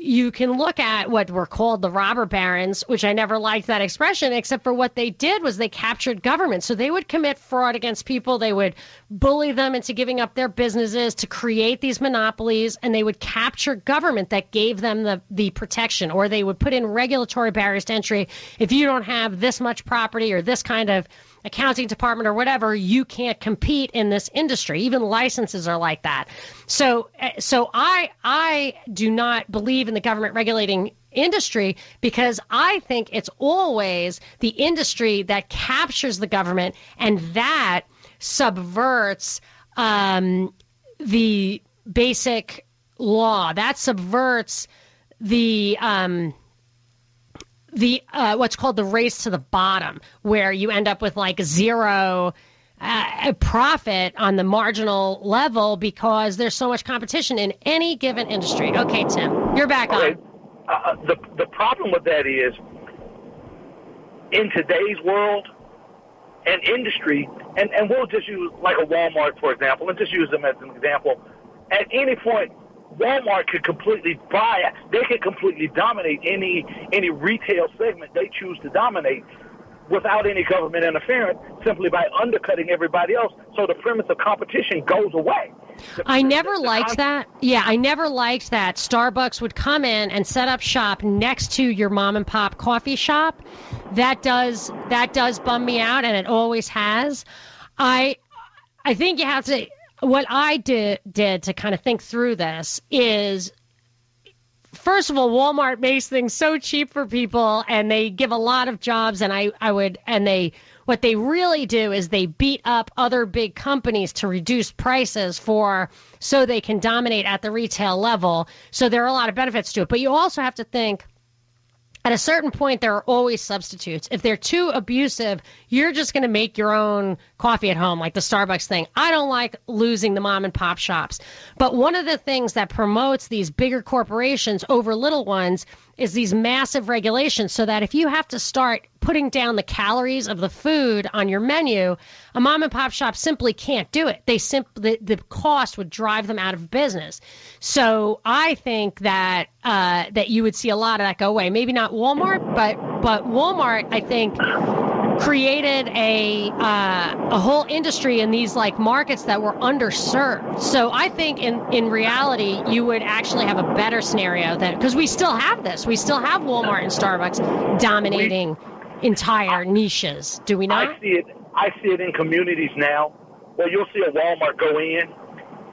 you can look at what were called the robber barons, which I never liked that expression, except for what they did was they captured government. So they would commit fraud against people. They would bully them into giving up their businesses to create these monopolies, and they would capture government that gave them the protection, or they would put in regulatory barriers to entry. If you don't have this much property or this kind of accounting department or whatever, you can't compete in this industry. Even licenses are like that. So I do not believe in the government regulating industry, because I think it's always the industry that captures the government, and that subverts the basic law. That subverts the what's called the race to the bottom, where you end up with like zero profit on the marginal level because there's so much competition in any given industry. Okay, Tim, you're back on. The problem with that is, in today's world and industry, and we'll just use like a Walmart, for example, and just use them as an example. At any point, Walmart could completely they could completely dominate any retail segment they choose to dominate without any government interference, simply by undercutting everybody else. So the premise of competition goes away. I never liked that. Yeah, I never liked that Starbucks would come in and set up shop next to your mom and pop coffee shop. That does bum me out, and it always has. I think you have to. What I did to kind of think through this is, first of all, Walmart makes things so cheap for people, and they give a lot of jobs. And what they really do is they beat up other big companies to reduce prices so they can dominate at the retail level. So there are a lot of benefits to it. But you also have to think, at a certain point, there are always substitutes. If they're too abusive, you're just going to make your own coffee at home, like the Starbucks thing. I don't like losing the mom and pop shops. But one of the things that promotes these bigger corporations over little ones is these massive regulations, so that if you have to start putting down the calories of the food on your menu, a mom and pop shop simply can't do it. The cost would drive them out of business. So I think that that you would see a lot of that go away. Maybe not Walmart, but Walmart, I think, created a whole industry in these like markets that were underserved. So I think in reality, you would actually have a better scenario because we still have this. We still have Walmart and Starbucks dominating entire niches. Do we not? I see it in communities now where you'll see a Walmart go in,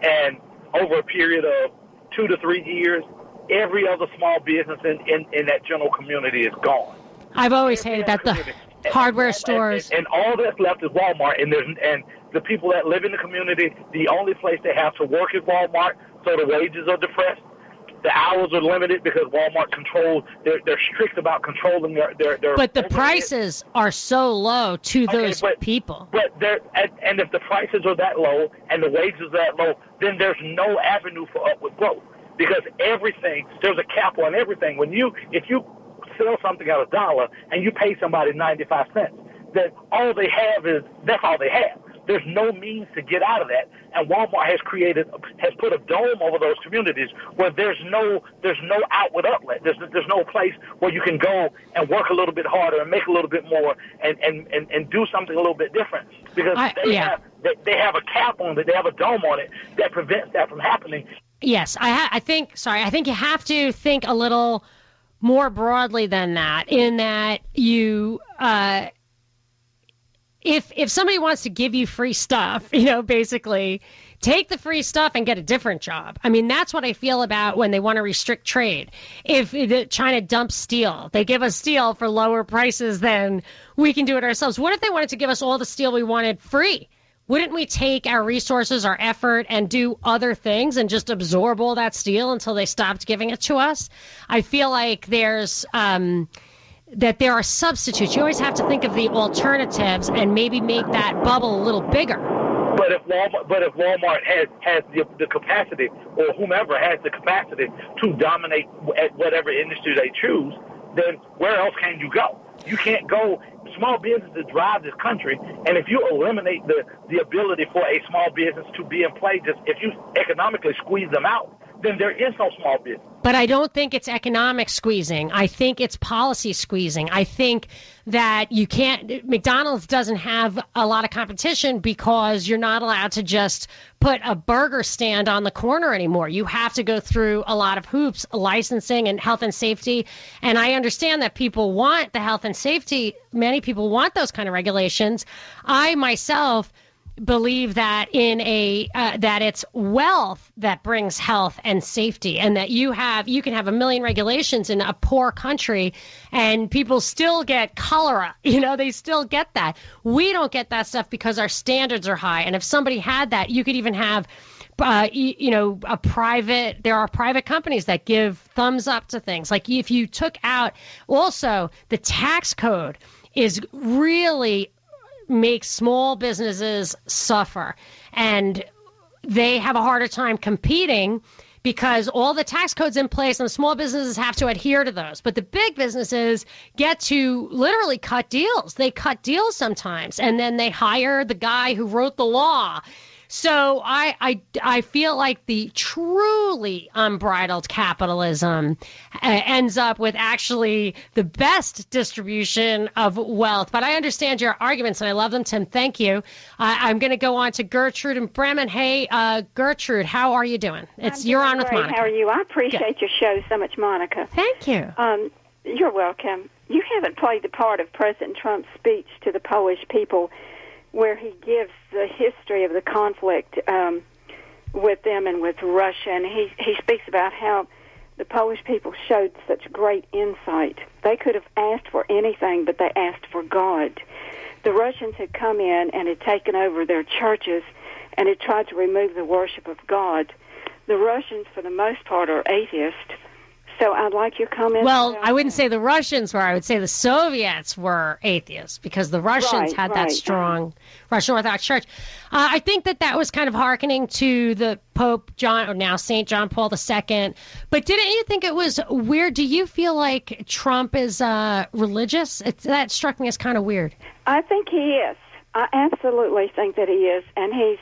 and over a period of 2 to 3 years, every other small business in that general community is gone. I've always hated that. The hardware stores. And all that's left is Walmart. And the people that live in the community, the only place they have to work is Walmart, so the wages are depressed. The hours are limited because Walmart controls, they're strict about controlling their But the prices are so low to those people. But and if the prices are that low and the wages are that low, then there's no avenue for upward growth, because there's a cap on everything. If you sell something at $1 and you pay somebody 95 cents, then that's all they have. There's no means to get out of that, and Walmart has put a dome over those communities where there's no outward outlet. There's no place where you can go and work a little bit harder and make a little bit more and do something a little bit different, because they have a cap on it, they have a dome on it that prevents that from happening. Yes, I think you have to think a little more broadly than that, in that you if somebody wants to give you free stuff, basically take the free stuff and get a different job. I mean, that's what I feel about when they want to restrict trade. If China dumps steel, they give us steel for lower prices than we can do it ourselves. What if they wanted to give us all the steel we wanted free? Wouldn't we take our resources, our effort, and do other things and just absorb all that steel until they stopped giving it to us? I feel like there's that there are substitutes. You always have to think of the alternatives and maybe make that bubble a little bigger. But if Walmart has the capacity, or whomever has the capacity to dominate at whatever industry they choose, then where else can you go? You can't go. Small businesses drive this country, and if you eliminate the ability for a small business to be in play, just if you economically squeeze them out, then there is no small business. But I don't think it's economic squeezing. I think it's policy squeezing. I think that you can't, McDonald's doesn't have a lot of competition because you're not allowed to just put a burger stand on the corner anymore. You have to go through a lot of hoops, licensing and health and safety. And I understand that people want the health and safety. Many people want those kind of regulations. I myself believe that that it's wealth that brings health and safety, and that you can have a million regulations in a poor country and people still get cholera. They still get that. We don't get that stuff because our standards are high. And if somebody had that, you could even have there are private companies that give thumbs up to things. Like if you took out also the tax code is really makes small businesses suffer, and they have a harder time competing because all the tax codes in place and the small businesses have to adhere to those. But the big businesses get to literally cut deals. They cut deals sometimes, and then they hire the guy who wrote the law. So I feel like the truly unbridled capitalism ends up with actually the best distribution of wealth. But I understand your arguments, and I love them, Tim. Thank you. I'm going to go on to Gertrude and Bremen. Hey, Gertrude, how are you doing? You're on with great. Monica. How are you? I appreciate your show so much, Monica. Thank you. You're welcome. You haven't played the part of President Trump's speech to the Polish people, where he gives the history of the conflict with them and with Russia. And he speaks about how the Polish people showed such great insight. They could have asked for anything, but they asked for God. The Russians had come in and had taken over their churches and had tried to remove the worship of God. The Russians, for the most part, are atheists. So I'd like your comment. Well, I wouldn't say the Russians were. I would say the Soviets were atheists because the Russians had that strong Russian Orthodox Church. I think that was kind of hearkening to the Pope John, or now St. John Paul II. But didn't you think it was weird? Do you feel like Trump is religious? That struck me as kind of weird. I think he is. I absolutely think that he is, and he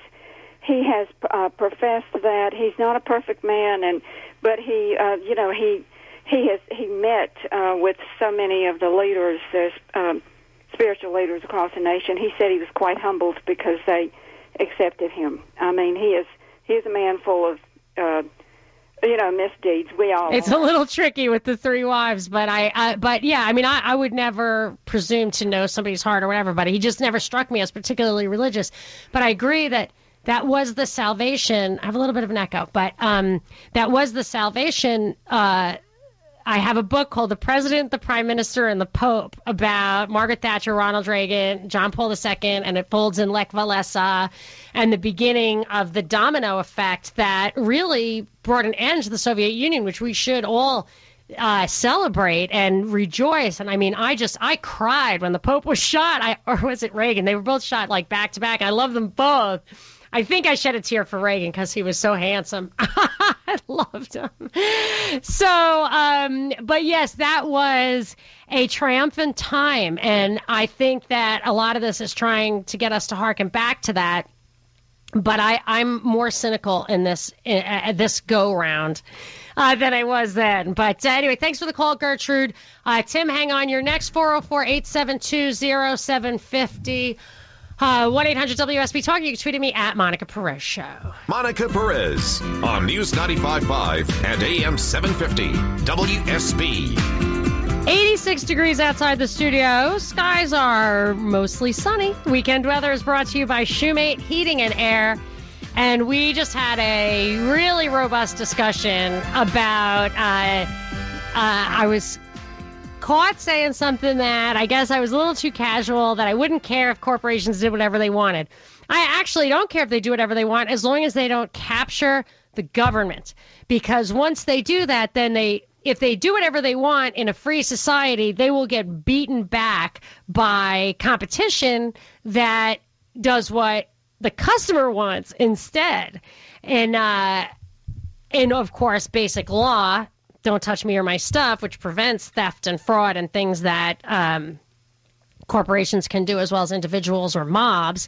has professed that he's not a perfect man, but he met with so many of the leaders, spiritual leaders across the nation. He said he was quite humbled because they accepted him. I mean, he is a man full of misdeeds. We all. It's a little tricky with the three wives, but I would never presume to know somebody's heart or whatever. But he just never struck me as particularly religious. But I agree that was the salvation. I have a little bit of an echo, but that was the salvation. I have a book called The President, the Prime Minister, and the Pope about Margaret Thatcher, Ronald Reagan, John Paul II, and it folds in Lech Walesa and the beginning of the domino effect that really brought an end to the Soviet Union, which we should all celebrate and rejoice. And I mean, I cried when the Pope was shot, or was it Reagan? They were both shot like back to back. I love them both. I think I shed a tear for Reagan because he was so handsome. I loved him. So, but yes, that was a triumphant time. And I think that a lot of this is trying to get us to harken back to that. But I'm more cynical in this go round than I was then. But anyway, thanks for the call, Gertrude. Tim, hang on. You're next, 404-872-0750. 1-800-WSB Talk. You can tweet at me at Monica Perez Show. Monica Perez on News 95.5 and AM 750 WSB. 86 degrees outside the studio. Skies are mostly sunny. Weekend weather is brought to you by Shoemate Heating and Air. And we just had a really robust discussion about, I was caught saying something that I guess I was a little too casual, that I wouldn't care if corporations did whatever they wanted. I actually don't care if they do whatever they want as long as they don't capture the government. Because once they do that, then if they do whatever they want in a free society, they will get beaten back by competition that does what the customer wants instead. And of course, basic law, don't touch me or my stuff, which prevents theft and fraud and things that corporations can do as well as individuals or mobs,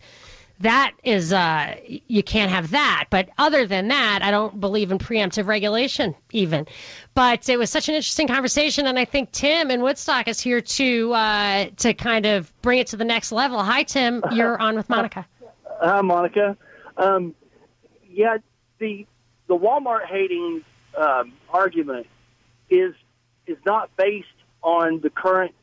that is, you can't have that. But other than that, I don't believe in preemptive regulation even. But it was such an interesting conversation, and I think Tim in Woodstock is here to kind of bring it to the next level. Hi, Tim. You're on with Monica. Hi, Monica. Yeah, the Walmart hating argument is not based on the current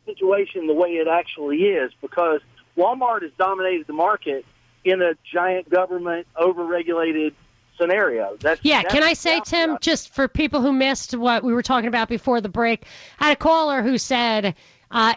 situation the way it actually is, because Walmart has dominated the market in a giant government overregulated scenario. Can I say, Tim, just for people who missed what we were talking about before the break, I had a caller who said,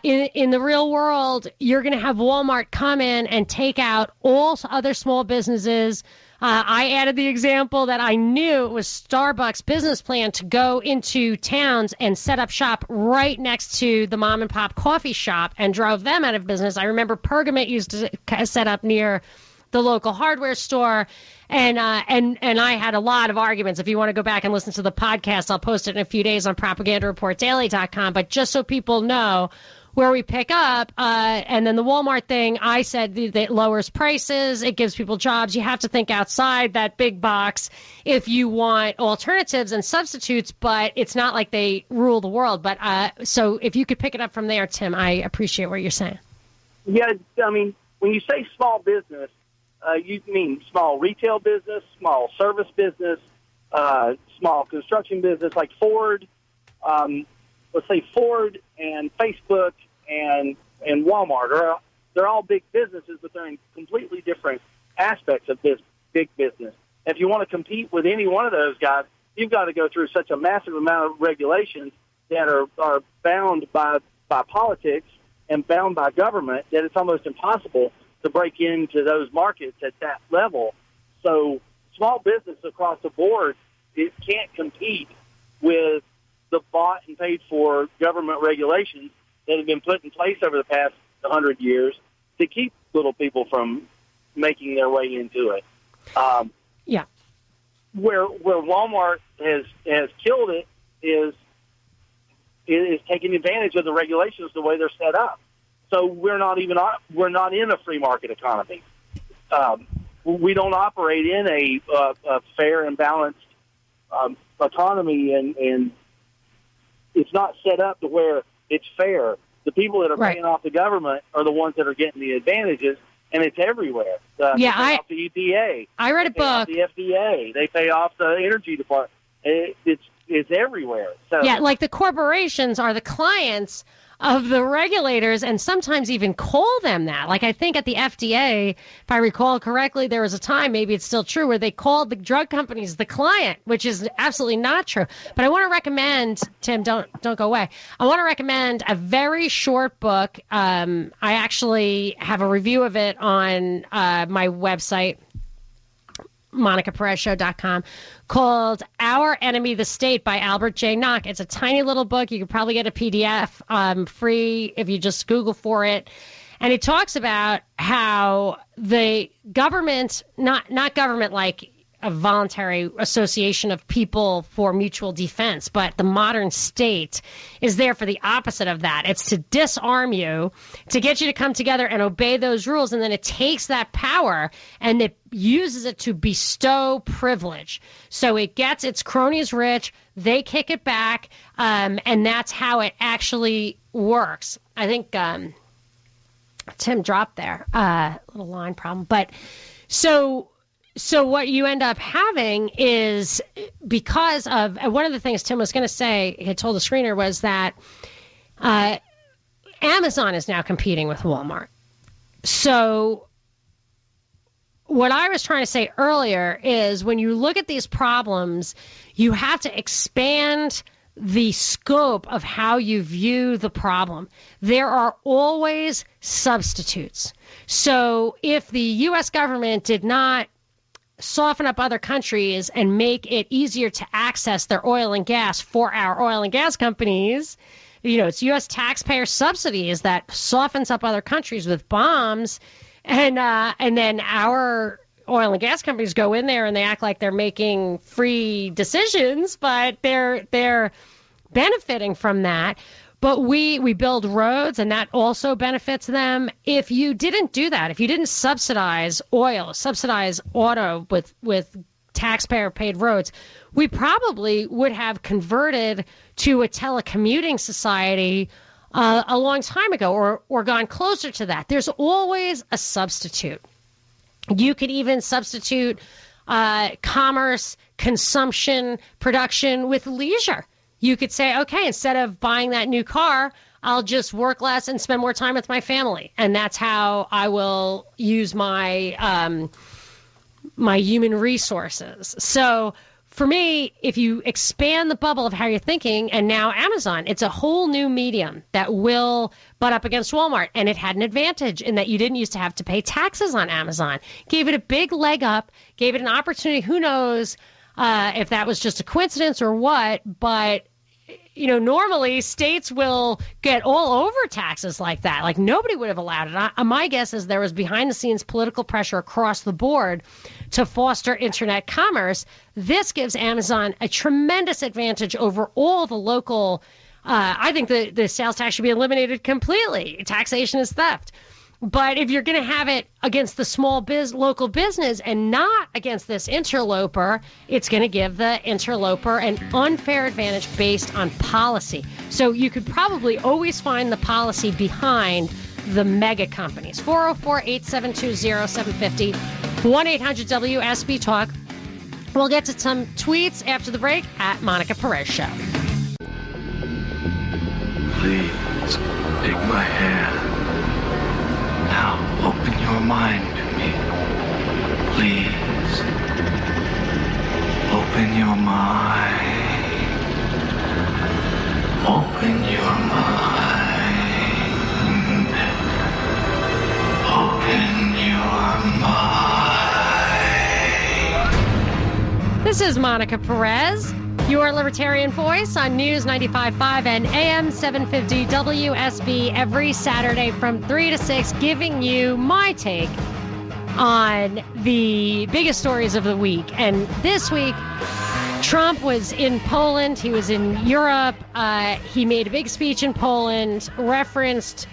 in the real world, you're going to have Walmart come in and take out all other small businesses. I added the example that I knew it was Starbucks' business plan to go into towns and set up shop right next to the mom and pop coffee shop and drove them out of business. I remember Pergament used to set up near the local hardware store, and I had a lot of arguments. If you want to go back and listen to the podcast, I'll post it in a few days on propagandareportdaily.com. But just so people know where we pick up, and then the Walmart thing, I said it lowers prices, it gives people jobs. You have to think outside that big box if you want alternatives and substitutes, but it's not like they rule the world. But so if you could pick it up from there, Tim, I appreciate what you're saying. Yeah, I mean, when you say small business, you mean small retail business, small service business, small construction business, like Ford. Let's say Ford and Facebook and Walmart they're all big businesses, but they're in completely different aspects of this big business. If you want to compete with any one of those guys, you've got to go through such a massive amount of regulations that are bound by politics and bound by government that it's almost impossible to break into those markets at that level. So small business across the board, it can't compete with the bought and paid for government regulations that have been put in place over the past 100 years to keep little people from making their way into it. Where Walmart has killed it is taking advantage of the regulations the way they're set up. So we're not in a free market economy. We don't operate in a fair and balanced economy, and it's not set up to where it's fair. The people that are paying off the government are the ones that are getting the advantages, and it's everywhere. They pay off the EPA. I read a book. The FDA. They pay off the Energy Department. It's everywhere. So like the corporations are the clients of the regulators, and sometimes even call them that. Like I think at the FDA, if I recall correctly, there was a time, maybe it's still true, where they called the drug companies the client, which is absolutely not true. But I want to recommend, Tim, don't go away. I want to recommend a very short book. I actually have a review of it on my website, MonicaPerezShow.com, called Our Enemy, the State by Albert J. Nock. It's a tiny little book. You could probably get a PDF free if you just Google for it. And it talks about how the government, not government like a voluntary association of people for mutual defense, but the modern state is there for the opposite of that. It's to disarm you, to get you to come together and obey those rules, and then it takes that power and it uses it to bestow privilege. So it gets its cronies rich, they kick it back, and that's how it actually works. I think Tim dropped there, little line problem. But so what you end up having is, because of one of the things Tim was going to say, he had told the screener, was that Amazon is now competing with Walmart. So what I was trying to say earlier is, when you look at these problems, you have to expand the scope of how you view the problem. There are always substitutes. So if the U.S. government did not soften up other countries and make it easier to access their oil and gas for our oil and gas companies, it's U.S. taxpayer subsidies that softens up other countries with bombs, and then our oil and gas companies go in there and they act like they're making free decisions, but they're benefiting from that. But we build roads, and that also benefits them. If you didn't do that, if you didn't subsidize oil, subsidize auto with taxpayer-paid roads, we probably would have converted to a telecommuting society a long time ago, or gone closer to that. There's always a substitute. You could even substitute commerce, consumption, production with leisure. You could say, okay, instead of buying that new car, I'll just work less and spend more time with my family. And that's how I will use my my human resources. So for me, if you expand the bubble of how you're thinking, and now Amazon, it's a whole new medium that will butt up against Walmart. And it had an advantage in that you didn't used to have to pay taxes on Amazon. Gave it a big leg up, gave it an opportunity. Who knows if that was just a coincidence or what, but normally states will get all over taxes like that. Like nobody would have allowed it. My guess is there was behind the scenes political pressure across the board to foster internet commerce. This gives Amazon a tremendous advantage over all the local. I think the sales tax should be eliminated completely. Taxation is theft. But if you're going to have it against the local business and not against this interloper, it's going to give the interloper an unfair advantage based on policy. So you could probably always find the policy behind the mega companies. 404-872-0750, 1-800-WSB Talk. We'll get to some tweets after the break at Monica Perez Show. Please take my hand. Now open your mind to me. Please open your mind. Open your mind. Open your mind. This is Monica Perez, your libertarian voice on News 95.5 and AM 750 WSB every Saturday from 3 to 6, giving you my take on the biggest stories of the week. And this week, Trump was in Poland. He was in Europe. He made a big speech in Poland, referenced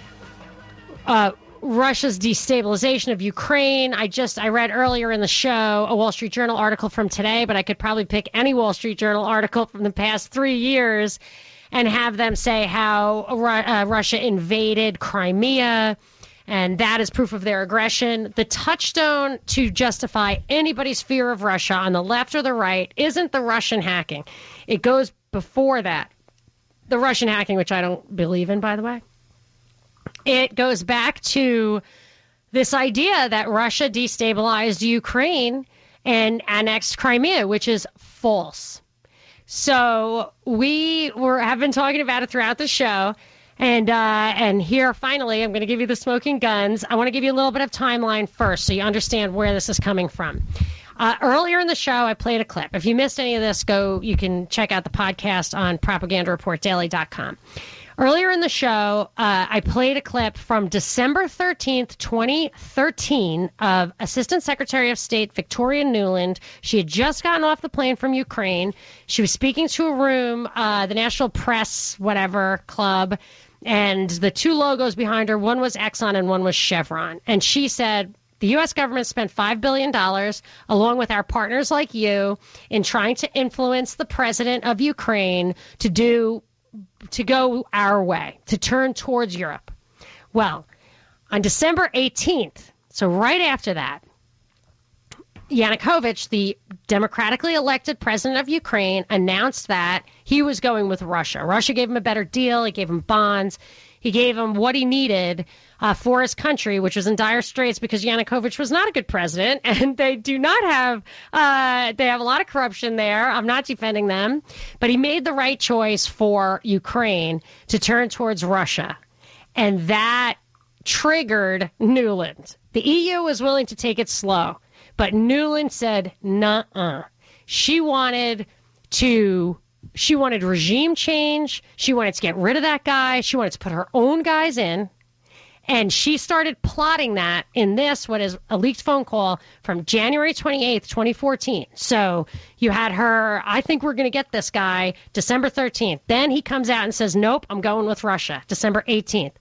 Russia's destabilization of Ukraine. I read earlier in the show a Wall Street Journal article from today, but I could probably pick any Wall Street Journal article from the past 3 years and have them say how Russia invaded Crimea, and that is proof of their aggression. The touchstone to justify anybody's fear of Russia on the left or the right isn't the Russian hacking. It goes before that. The Russian hacking, which I don't believe in, by the way. It goes back to this idea that Russia destabilized Ukraine and annexed Crimea, which is false. So we have been talking about it throughout the show. And here, finally, I'm going to give you the smoking guns. I want to give you a little bit of timeline first so you understand where this is coming from. Earlier in the show, I played a clip. If you missed any of this, you can check out the podcast on propagandareportdaily.com. Earlier in the show, I played a clip from December 13th, 2013 of Assistant Secretary of State Victoria Nuland. She had just gotten off the plane from Ukraine. She was speaking to a room, the National Press, Club, and the two logos behind her, one was Exxon and one was Chevron. And she said, the U.S. government spent $5 billion, along with our partners like you, in trying to influence the president of Ukraine to go our way, to turn towards Europe. Well, on December 18th, so right after that, Yanukovych, the democratically elected president of Ukraine, announced that he was going with Russia. Russia gave him a better deal. He gave him bonds. He gave him what he needed for his country, which was in dire straits because Yanukovych was not a good president, and they do not have they have a lot of corruption there. I'm not defending them, but he made the right choice for Ukraine to turn towards Russia, and that triggered Nuland. The EU was willing to take it slow, but Nuland said, nuh-uh. She wanted regime change. She wanted to get rid of that guy. She wanted to put her own guys in. And she started plotting that in this, what is a leaked phone call from January 28th, 2014. So you had her, I think we're going to get this guy, December 13th. Then he comes out and says, nope, I'm going with Russia, December 18th.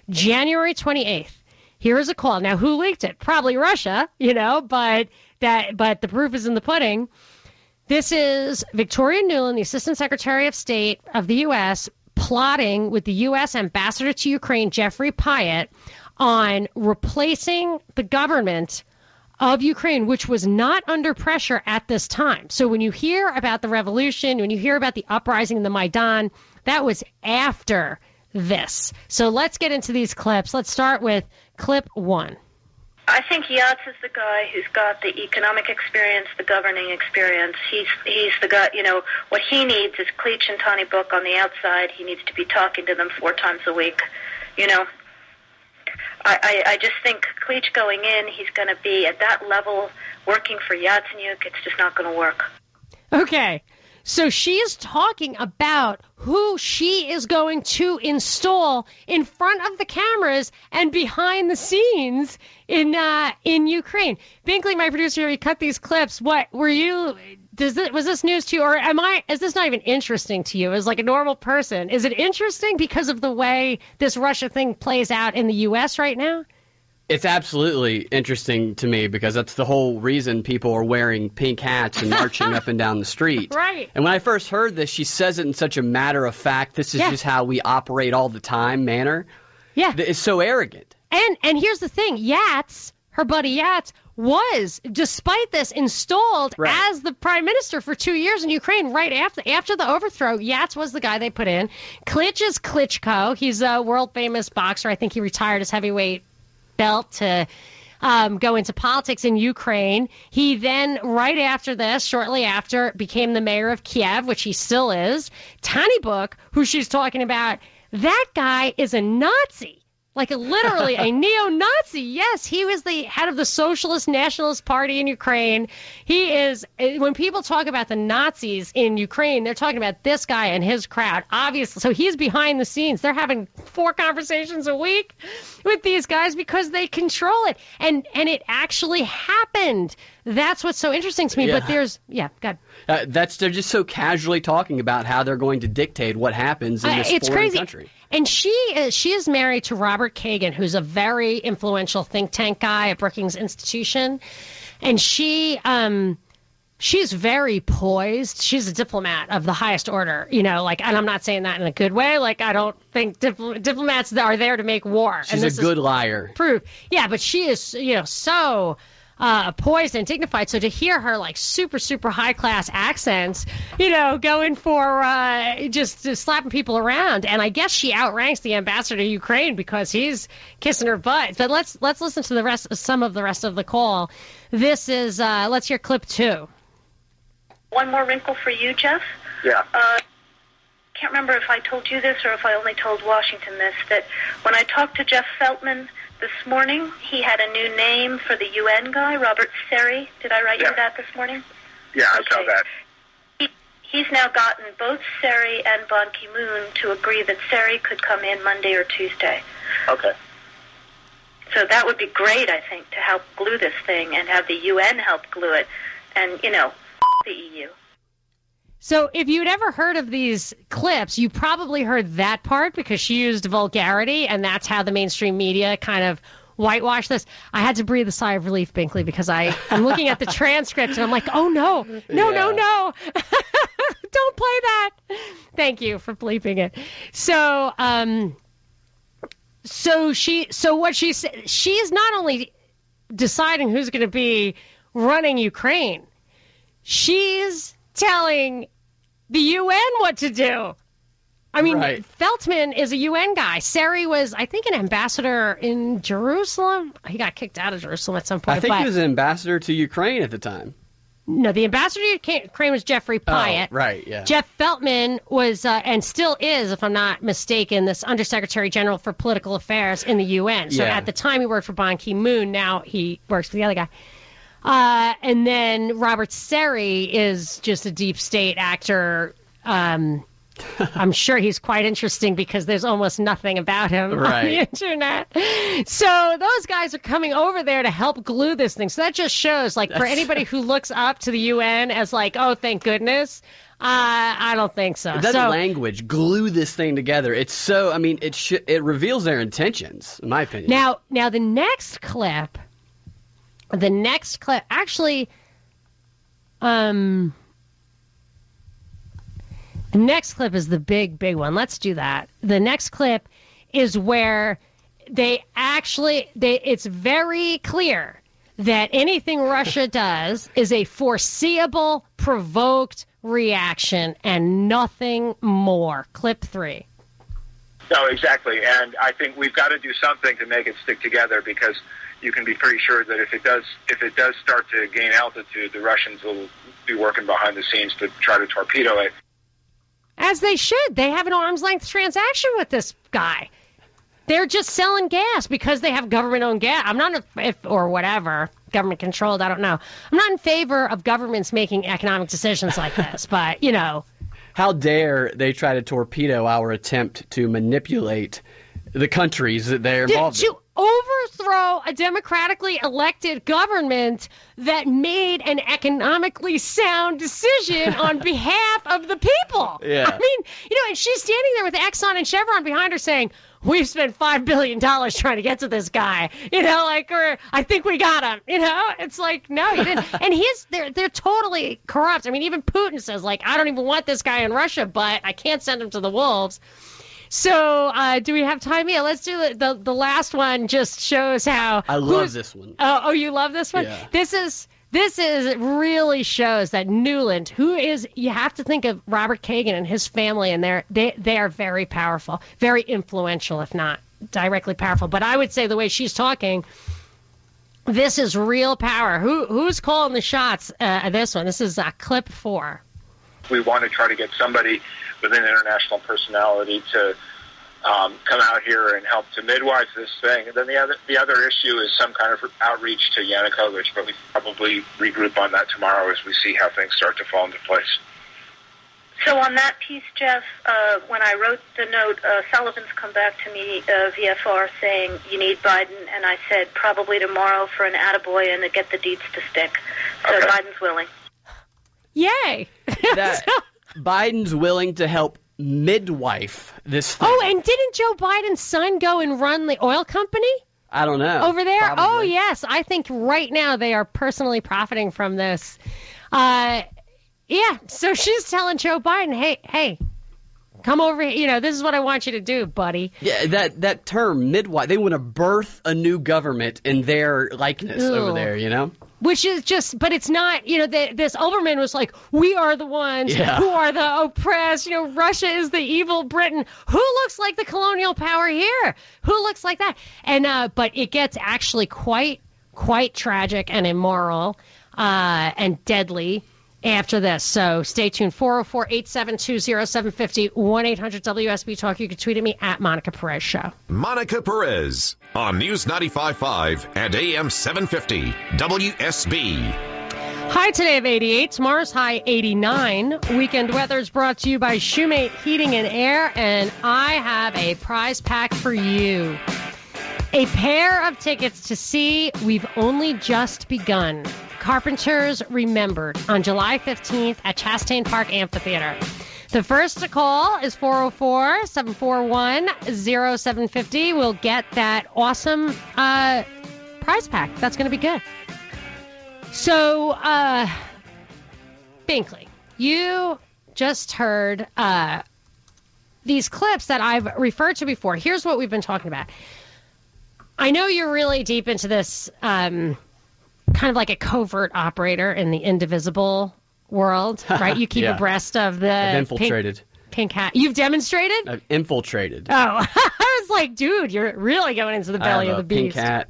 January 28th, here is a call. Now, who leaked it? Probably Russia, but the proof is in the pudding. This is Victoria Nuland, the Assistant Secretary of State of the U.S., plotting with the U.S. Ambassador to Ukraine, Jeffrey Pyatt, on replacing the government of Ukraine, which was not under pressure at this time. So when you hear about the revolution, when you hear about the uprising in the Maidan, that was after this. So let's get into these clips. Let's start with clip 1. I think Yats is the guy who's got the economic experience, the governing experience. He's the guy, what he needs is Klitsch and Tony Book on the outside. He needs to be talking to them 4 times a week. I just think Klitsch going in, he's going to be at that level working for Yatsenyuk. It's just not going to work. Okay. So she is talking about who she is going to install in front of the cameras and behind the scenes in Ukraine. Binkley, my producer, he cut these clips. What were you? Was this news to you, or is this not even interesting to you as like a normal person? Is it interesting because of the way this Russia thing plays out in the U.S. right now? It's absolutely interesting to me because that's the whole reason people are wearing pink hats and marching up and down the street. Right. And when I first heard this, she says it in such a matter-of-fact, this is just how we operate all the time manner. Yeah. It's so arrogant. And here's the thing. Yats, her buddy Yats, was, despite this, installed as the prime minister for 2 years in Ukraine right after the overthrow. Yats was the guy they put in. Klitsch is Klitschko. He's a world-famous boxer. I think he retired as heavyweight belt to go into politics in Ukraine. He then, right after this, shortly after, became the mayor of Kiev, which he still is. Tony Book, who she's talking about, that guy is a Nazi. Like literally a neo-Nazi. Yes, he was the head of the Socialist Nationalist Party in Ukraine. He is, when people talk about the Nazis in Ukraine, they're talking about this guy and his crowd, obviously. So he's behind the scenes. They're having 4 conversations a week with these guys because they control it. And it actually happened. That's what's so interesting to me. Yeah. But there's, go ahead. They're just so casually talking about how they're going to dictate what happens in this it's foreign crazy. country. And she is married to Robert Kagan, who's a very influential think tank guy at Brookings Institution. And she's very poised. She's a diplomat of the highest order, and I'm not saying that in a good way. Like, I don't think diplomats are there to make war. She's a good liar. Proof. Yeah, but she is, so poised and dignified. So to hear her like super, super high class accents, going for just slapping people around. And I guess she outranks the ambassador to Ukraine because he's kissing her butt. But let's listen to some of the rest of the call. This is let's hear clip 2. One more wrinkle for you, Jeff. Yeah. Can't remember if I told you this or if I only told Washington this, that when I talked to Jeff Feltman this morning, he had a new name for the UN guy, Robert Seri. Did I write you that this morning? Yeah, I saw that. He's now gotten both Seri and Ban Ki-moon to agree that Seri could come in Monday or Tuesday. Okay. So that would be great, I think, to help glue this thing and have the UN help glue it. And, the EU. So if you'd ever heard of these clips, you probably heard that part because she used vulgarity, and that's how the mainstream media kind of whitewashed this. I had to breathe a sigh of relief, Binkley, because I'm looking at the transcript, and I'm like, oh, no. No. Don't play that. Thank you for bleeping it. So what she said, she is not only deciding who's going to be running Ukraine, she's telling the UN what to do. I mean, Feltman is a UN guy. Seri was, I think, an ambassador in Jerusalem. He got kicked out of Jerusalem at some point. I think he was an ambassador to Ukraine at the time. No, the ambassador to Ukraine was Jeffrey Pyatt. Oh, right, yeah. Jeff Feltman was, and still is, if I'm not mistaken, this Undersecretary General for Political Affairs in the UN. So at the time he worked for Ban Ki-moon. Now he works for the other guy. And then Robert Seri is just a deep state actor I'm sure he's quite interesting because there's almost nothing about him on the internet. So those guys are coming over there to help glue this thing. So that just shows, like, for anybody who looks up to the UN as like, oh, thank goodness, I don't think so. That language, glue this thing together. It's so, I mean, it reveals their intentions, in my opinion. Now the next clip, actually, the next clip is the big one. Let's do that. The next clip is where it's very clear that anything Russia does is a foreseeable, provoked reaction and nothing more. Clip 3. No, exactly. And I think we've got to do something to make it stick together, because you can be pretty sure that if it does start to gain altitude, the Russians will be working behind the scenes to try to torpedo it. As they should. They have an arm's length transaction with this guy. They're just selling gas because they have government-owned gas. I'm not or whatever, government-controlled, I don't know. I'm not in favor of governments making economic decisions like this, but, you know. How dare they try to torpedo our attempt to manipulate the countries that they're involved in? To overthrow a democratically elected government that made an economically sound decision on behalf of the people. Yeah. I mean, you know, and she's standing there with Exxon and Chevron behind her saying, we've spent $5 billion trying to get to this guy, you know, like, or I think we got him, you know. It's like, no, you didn't. And they're totally corrupt. I mean, even Putin says, like, I don't even want this guy in Russia, but I can't send him to the wolves. So do we have time? Yeah, let's do the last one. Just shows how I love this one. Oh, you love this one? Yeah. This is really shows that Newland, who is, you have to think of Robert Kagan and his family, and they are very powerful, very influential, if not directly powerful. But I would say the way she's talking, this is real power. Who's calling the shots? This one. This is clip 4. We want to try to get somebody with an international personality to come out here and help to midwife this thing. And then the other issue is some kind of outreach to Yanukovych, but we probably regroup on that tomorrow as we see how things start to fall into place. So on that piece, Jeff, when I wrote the note, Sullivan's come back to me, VFR, saying you need Biden, and I said probably tomorrow for an attaboy and to get the deeds to stick. So okay. Biden's willing. Yay! Biden's willing to help midwife this thing. Oh, and didn't Joe Biden's son go and run the oil company? I don't know. Over there? Probably. Oh, yes. I think right now they are personally profiting from this. Yeah, so she's telling Joe Biden, hey, come over here. You know, this is what I want you to do, buddy. Yeah, that term, midwife, they want to birth a new government in their likeness over there, you know? Which is just, but it's not, you know, this Olbermann was like, we are the ones who are the oppressed, you know, Russia is the evil Britain. Who looks like the colonial power here? Who looks like that? And, but it gets actually quite tragic and immoral, and deadly after this. So stay tuned. 404-872-0750, 1-800-WSB Talk. You can tweet at me at Monica Perez Show. Monica Perez on News 95.5 and AM 750 WSB. High today of 88. Tomorrow's high 89. Weekend weather is brought to you by Shoemate Heating and Air, and I have a prize pack for you. A pair of tickets to see We've Only Just Begun, Carpenters Remembered, on July 15th at Chastain Park Amphitheater. The first to call is 404-741-0750. We'll get that awesome prize pack. That's going to be good. So, Binkley, you just heard these clips that I've referred to before. Here's what we've been talking about. I know you're really deep into this kind of like a covert operator in the indivisible world, right? You keep abreast of the I've infiltrated. Pink hat. You've demonstrated? I've infiltrated. Oh, I was like, dude, you're really going into the belly of the beast. Pink hat.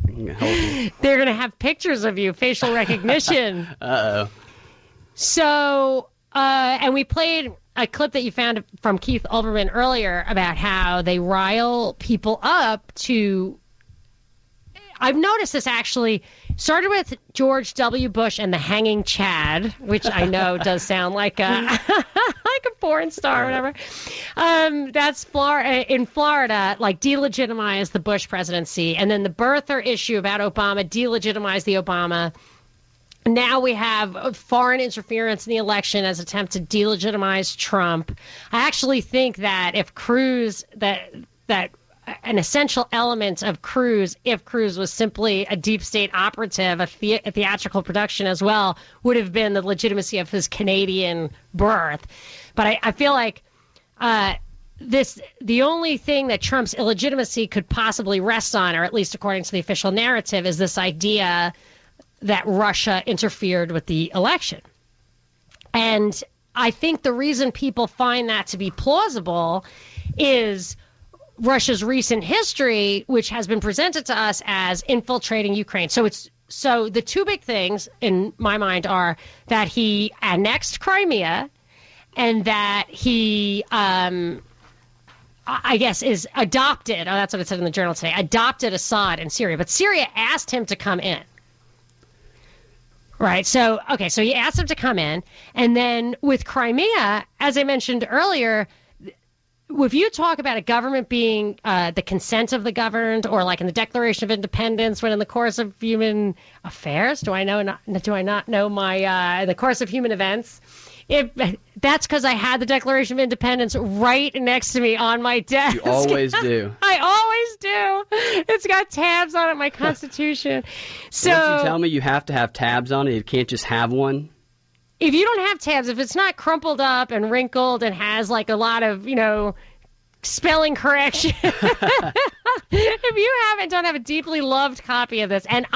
They're going to have pictures of you, facial recognition. Uh-oh. So, and we played a clip that you found from Keith Olbermann earlier about how they rile people up to... I've noticed this actually started with George W. Bush and the hanging Chad, which I know does sound like a like a porn star, whatever. That's in Florida, like delegitimized the Bush presidency, and then the birther issue about Obama delegitimized the Obama. Now we have foreign interference in the election as an attempt to delegitimize Trump. I actually think that if Cruz, that an essential element of Cruz, if Cruz was simply a deep state operative, a theatrical production as well, would have been the legitimacy of his Canadian birth. But I feel like the only thing that Trump's illegitimacy could possibly rest on, or at least according to the official narrative, is this idea that Russia interfered with the election. And I think the reason people find that to be plausible is Russia's recent history, which has been presented to us as infiltrating Ukraine. So the two big things in my mind are that he annexed Crimea and that he, I guess, is adopted. Oh, that's what it said in the Journal today. Adopted Assad in Syria. But Syria asked him to come in. Right. So he asked him to come in. And then with Crimea, as I mentioned earlier, if you talk about a government being the consent of the governed, or like in the Declaration of Independence, when in the course of human affairs, do I not know my the course of human events? That's because I had the Declaration of Independence right next to me on my desk. You always do. I always do. It's got tabs on it, my Constitution. So don't you tell me you have to have tabs on it? You can't just have one? If you don't have tabs, if it's not crumpled up and wrinkled and has like a lot of, spelling correction, if you don't have a deeply loved copy of this, and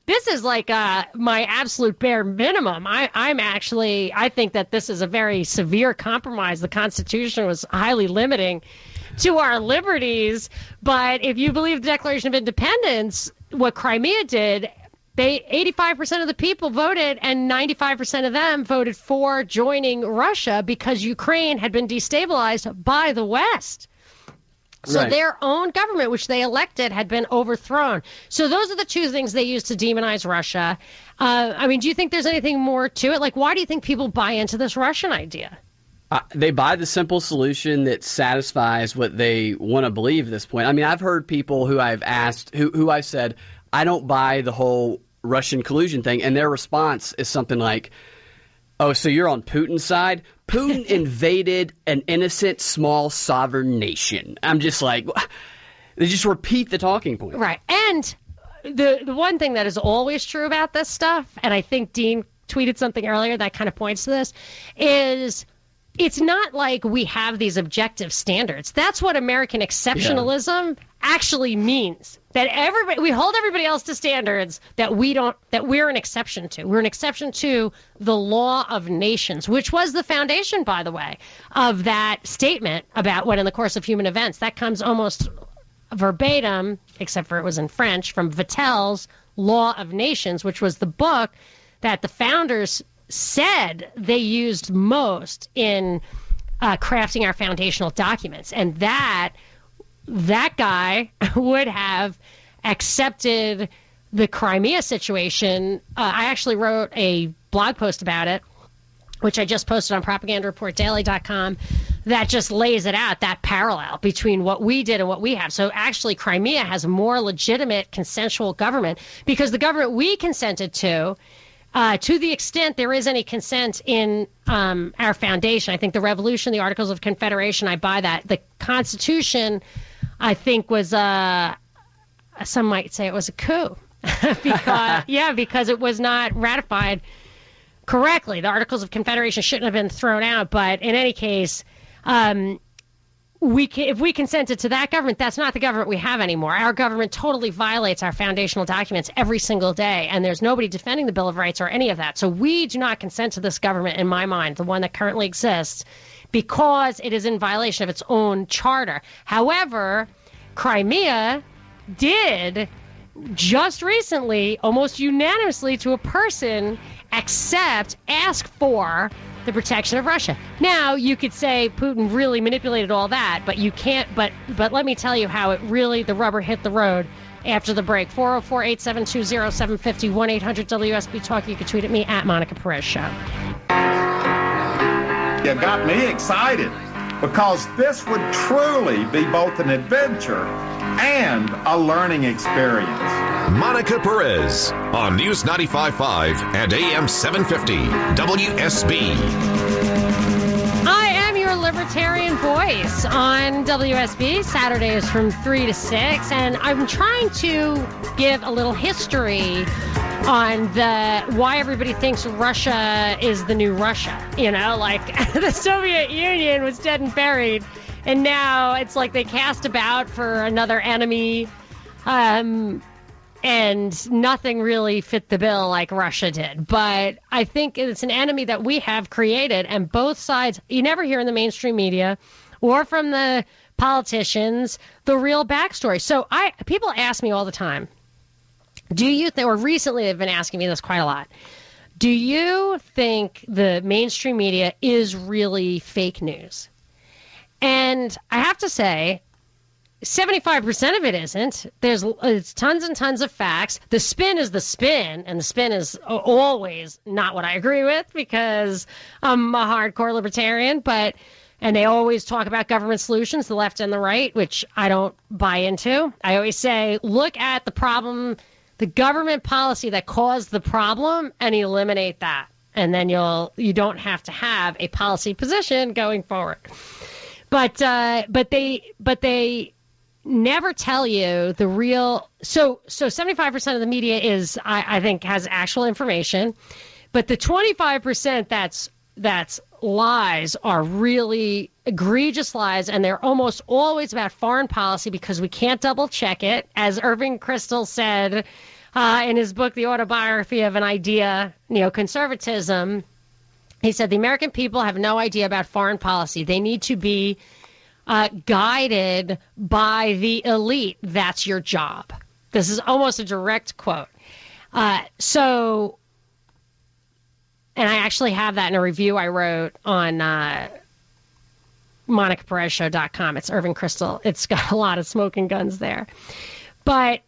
this is like my absolute bare minimum. I think that this is a very severe compromise. The Constitution was highly limiting to our liberties, but if you believe the Declaration of Independence, what Crimea did, 85% of the people voted, and 95% of them voted for joining Russia because Ukraine had been destabilized by the West. So Right. Their own government, which they elected, had been overthrown. So those are the two things they used to demonize Russia. Do you think there's anything more to it? Like, why do you think people buy into this Russian idea? They buy the simple solution that satisfies what they want to believe at this point. I mean, I've heard people who I've asked, who I've said, I don't buy the whole Russian collusion thing, and their response is something like, oh, so you're on Putin's side? Putin invaded an innocent, small, sovereign nation. I'm just like, they just repeat the talking point. Right. And the one thing that is always true about this stuff, and I think Dean tweeted something earlier that kind of points to this, is it's not like we have these objective standards. That's what American exceptionalism actually means. That we hold everybody else to standards that we're an exception to. We're an exception to the law of nations, which was the foundation, by the way, of that statement about what in the course of human events. That comes almost verbatim, except for it was in French, from Vattel's Law of Nations, which was the book that the founders said they used most in crafting our foundational documents. And that guy would have accepted the Crimea situation. I actually wrote a blog post about it, which I just posted on propagandareportdaily.com, that just lays it out, that parallel between what we did and what we have. So actually, Crimea has a more legitimate consensual government because the government we consented to the extent there is any consent in our foundation, I think the Revolution, the Articles of Confederation, I buy that. The Constitution, I think, was some might say it was a coup because it was not ratified correctly. The Articles of Confederation shouldn't have been thrown out, but in any case, if we consented to that government, that's not the government we have anymore. Our government totally violates our foundational documents every single day, and there's nobody defending the Bill of Rights or any of that. So we do not consent to this government, in my mind, the one that currently exists, because it is in violation of its own charter. However, Crimea did just recently, almost unanimously to a person, ask for the protection of Russia. Now, you could say Putin really manipulated all that, but you can't. But let me tell you how the rubber hit the road after the break. 404-872-0750, 1-800-WSB-TALK. You can tweet at me at Monica Perez Show. you got me excited, because this would truly be both an adventure and a learning experience. Monica Perez on News 95.5 and AM 750 WSB. I am your libertarian voice on WSB. Saturdays from 3 to 6, and I'm trying to give a little history on why everybody thinks Russia is the new Russia. You know, like the Soviet Union was dead and buried, and now it's like they cast about for another enemy, and nothing really fit the bill like Russia did. But I think it's an enemy that we have created, and both sides, you never hear in the mainstream media or from the politicians the real backstory. So people ask me all the time, do you think, or recently they've been asking me this quite a lot, do you think the mainstream media is really fake news? And I have to say, 75% of it isn't. It's tons and tons of facts. The spin is the spin, and the spin is always not what I agree with, because I'm a hardcore libertarian, and they always talk about government solutions, the left and the right, which I don't buy into. I always say, look at the problem, the government policy that caused the problem, and eliminate that. And then you don't have to have a policy position going forward. But they never tell you the real. So 75% of the media is, I think, has actual information, but the 25% that's lies are really egregious lies, and they're almost always about foreign policy because we can't double check it. As Irving Kristol said in his book, The Autobiography of an Idea, Neo-Conservatism, he said the American people have no idea about foreign policy. They need to be guided by the elite. That's your job. This is almost a direct quote. And I actually have that in a review I wrote on MonicaPerezShow.com. It's Irving Kristol. It's got a lot of smoking guns there. But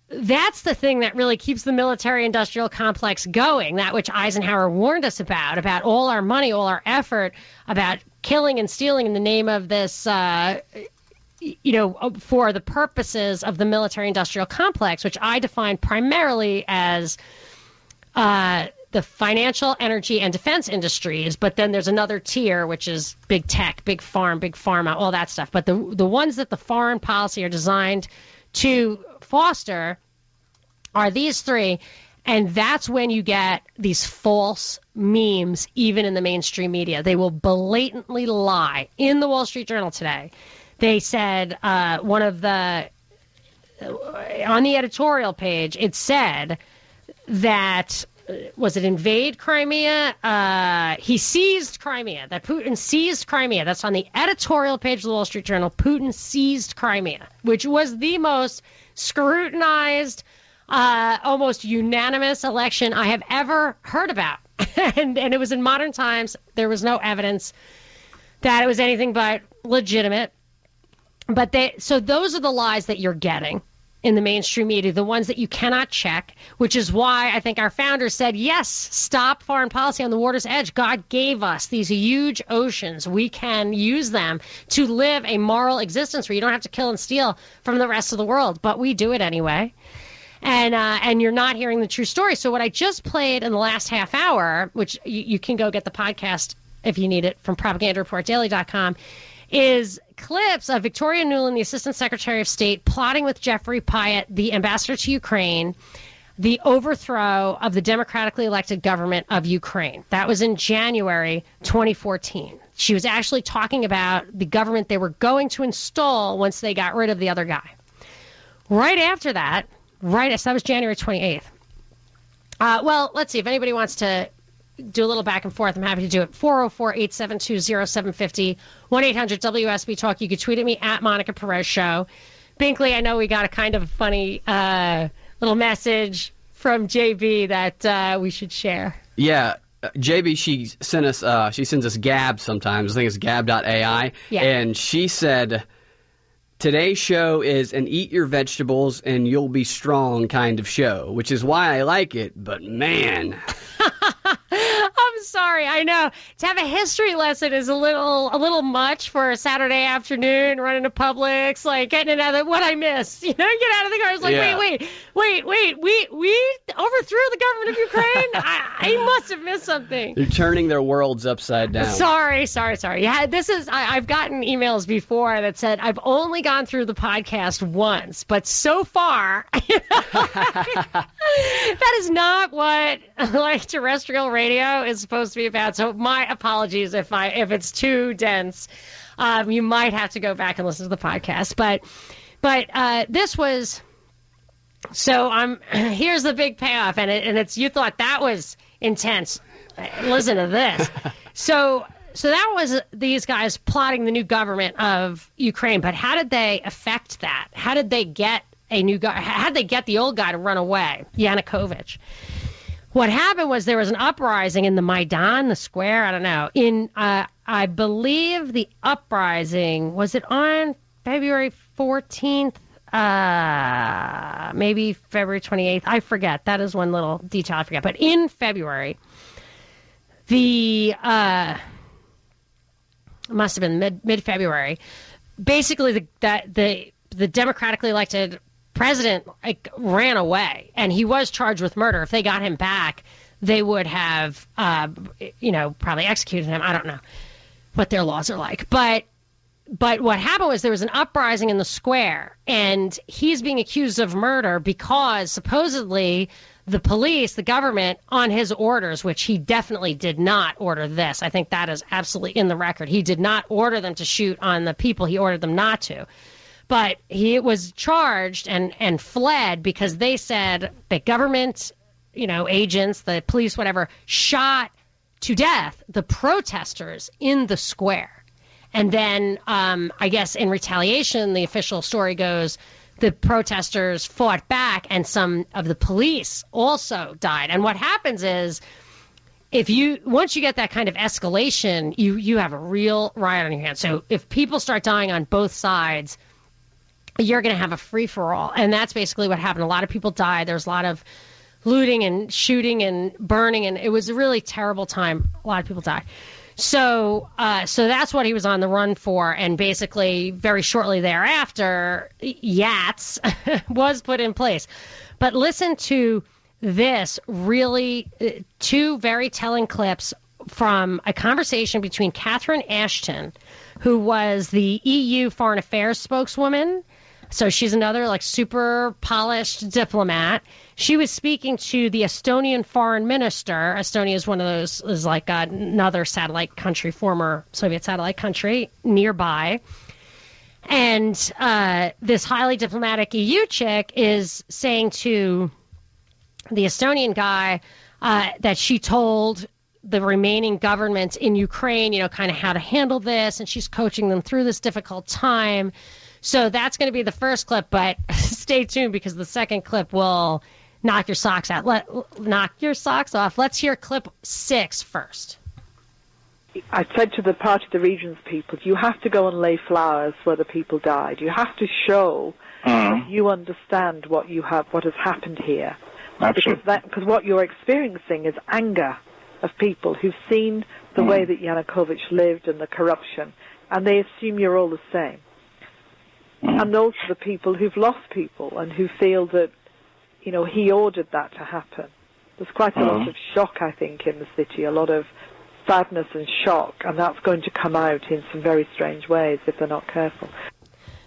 that's the thing that really keeps the military-industrial complex going, that which Eisenhower warned us about all our money, all our effort, about killing and stealing in the name of this, for the purposes of the military-industrial complex, which I define primarily as the financial, energy, and defense industries. But then there's another tier, which is big tech, big farm, big pharma, all that stuff. But the ones that the foreign policy are designed to foster are these three. And that's when you get these false memes, even in the mainstream media. They will blatantly lie. In the Wall Street Journal today, they said on the editorial page, it said that, was it invade Crimea? He seized Crimea, that Putin seized Crimea. That's on the editorial page of the Wall Street Journal. Putin seized Crimea, which was the most scrutinized, almost unanimous election I have ever heard about. and it was in modern times. There was no evidence that it was anything but legitimate. But so those are the lies that you're getting in the mainstream media, the ones that you cannot check, which is why I think our founders said, yes, stop foreign policy on the water's edge. God gave us these huge oceans. We can use them to live a moral existence where you don't have to kill and steal from the rest of the world. But we do it anyway. And you're not hearing the true story. So what I just played in the last half hour, which you can go get the podcast if you need it from propagandareportdaily.com, is clips of Victoria Nuland, the Assistant Secretary of State, plotting with Jeffrey Pyatt, the ambassador to Ukraine, the overthrow of the democratically elected government of Ukraine. That was in January 2014. She was actually talking about the government they were going to install once they got rid of the other guy. Right after that, so that was January 28th. Well, let's see if anybody wants to do a little back and forth. I'm happy to do it. 404-872-0750, 1-800-WSB-TALK. You can tweet at me at Monica Perez Show. Binkley, I know we got a kind of funny little message from JB that we should share. Yeah. JB, she sends us Gab sometimes. I think it's gab.ai. Yeah. And she said, today's show is an eat your vegetables and you'll be strong kind of show, which is why I like it. But man, I'm Sorry, I know. To have a history lesson is a little much for a Saturday afternoon, running to Publix, like getting out of what I missed. Get out of the car. I was like, wait. We overthrew the government of Ukraine? I must have missed something. They're turning their worlds upside down. Sorry. Yeah, I've gotten emails before that said I've only gone through the podcast once, but so far, that is not what terrestrial radio is supposed to be about. So my apologies if it's too dense. You might have to go back and listen to the podcast. But this was. So here's the big payoff, and it's you thought that was intense. Listen to this. So that was these guys plotting the new government of Ukraine. But how did they affect that? How did they get a new guy? How did they get the old guy to run away, Yanukovych? What happened was there was an uprising in the Maidan, the square. I don't know. I believe the uprising was it on February 14th. Maybe February 28th. I forget. That is one little detail I forget. But in February, must have been mid-February, basically the democratically elected president ran away, and he was charged with murder. If they got him back, they would have, probably executed him. I don't know what their laws are like. But what happened was there was an uprising in the square, and he's being accused of murder because supposedly the police, the government, on his orders, which he definitely did not order this. I think that is absolutely in the record. He did not order them to shoot on the people. He ordered them not to. But he was charged and fled because they said that government, agents, the police, whatever, shot to death the protesters in the square. And then, I guess in retaliation, the official story goes, the protesters fought back and some of the police also died. And what happens is, once you get that kind of escalation, you have a real riot on your hands. So if people start dying on both sides, you're going to have a free-for-all. And that's basically what happened. A lot of people died. There was a lot of looting and shooting and burning, and it was a really terrible time. A lot of people died. So that's what he was on the run for, and basically very shortly thereafter, YATS was put in place. But listen to this really two very telling clips from a conversation between Catherine Ashton, who was the EU Foreign Affairs spokeswoman. So she's another super polished diplomat. She was speaking to the Estonian foreign minister. Estonia is one of those, is like another satellite country, former Soviet satellite country nearby. And this highly diplomatic EU chick is saying to the Estonian guy that she told the remaining government in Ukraine, kind of how to handle this. And she's coaching them through this difficult time. So that's going to be the first clip, but stay tuned because the second clip will knock your socks out. Knock your socks off. Let's hear clip 6 first. I said to the Party of the Regions people, you have to go and lay flowers where the people died. You have to show that you understand what has happened here. Absolutely. Because what you're experiencing is anger of people who've seen the way that Yanukovych lived and the corruption, and they assume you're all the same. And those are the people who've lost people and who feel that, he ordered that to happen. There's quite a lot of shock, I think, in the city, a lot of sadness and shock, and that's going to come out in some very strange ways if they're not careful.